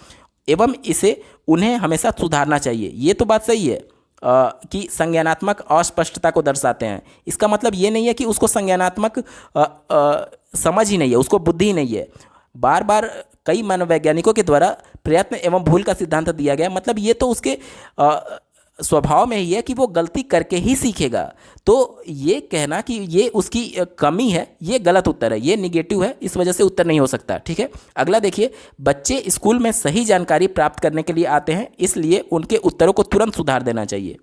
एवं इसे उन्हें हमेशा सुधारना चाहिए। ये तो बात सही है कि संज्ञानात्मक अस्पष्टता को दर्शाते हैं। इसका मतलब ये नहीं है कि उसको संज्ञानात्मक समझ ही नहीं है, उसको बुद्धि ही नहीं है। बार बार कई मनोवैज्ञानिकों के द्वारा प्रयत्न एवं भूल का सिद्धांत दिया गया, मतलब ये तो उसके स्वभाव में ही है कि वो गलती करके ही सीखेगा। तो ये कहना कि ये उसकी कमी है, ये गलत उत्तर है, ये निगेटिव है, इस वजह से उत्तर नहीं हो सकता। ठीक है, अगला देखिए, बच्चे स्कूल में सही जानकारी प्राप्त करने के लिए आते हैं, इसलिए उनके उत्तरों को तुरंत सुधार देना चाहिए।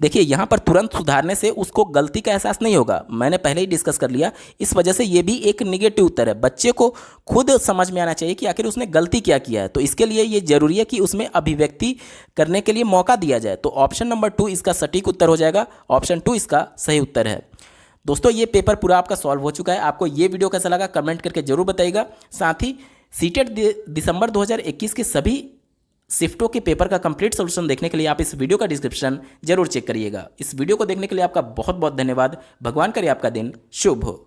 देखिए, यहाँ पर तुरंत सुधारने से उसको गलती का एहसास नहीं होगा, मैंने पहले ही डिस्कस कर लिया। इस वजह से ये भी एक निगेटिव उत्तर है। बच्चे को खुद समझ में आना चाहिए कि आखिर उसने गलती क्या किया है, तो इसके लिए ये जरूरी है कि उसमें अभिव्यक्ति करने के लिए मौका दिया जाए। तो ऑप्शन नंबर 2 इसका सटीक उत्तर हो जाएगा। ऑप्शन 2 इसका सही उत्तर है। दोस्तों, ये पेपर पूरा आपका सॉल्व हो चुका है। आपको ये वीडियो कैसा लगा कमेंट करके जरूर बताइएगा। साथ ही सीटेट दिसंबर 2021 के सभी शिफ्टों के पेपर का कंप्लीट सॉल्यूशन देखने के लिए आप इस वीडियो का डिस्क्रिप्शन जरूर चेक करिएगा। इस वीडियो को देखने के लिए आपका बहुत बहुत धन्यवाद। भगवान करे आपका दिन शुभ हो।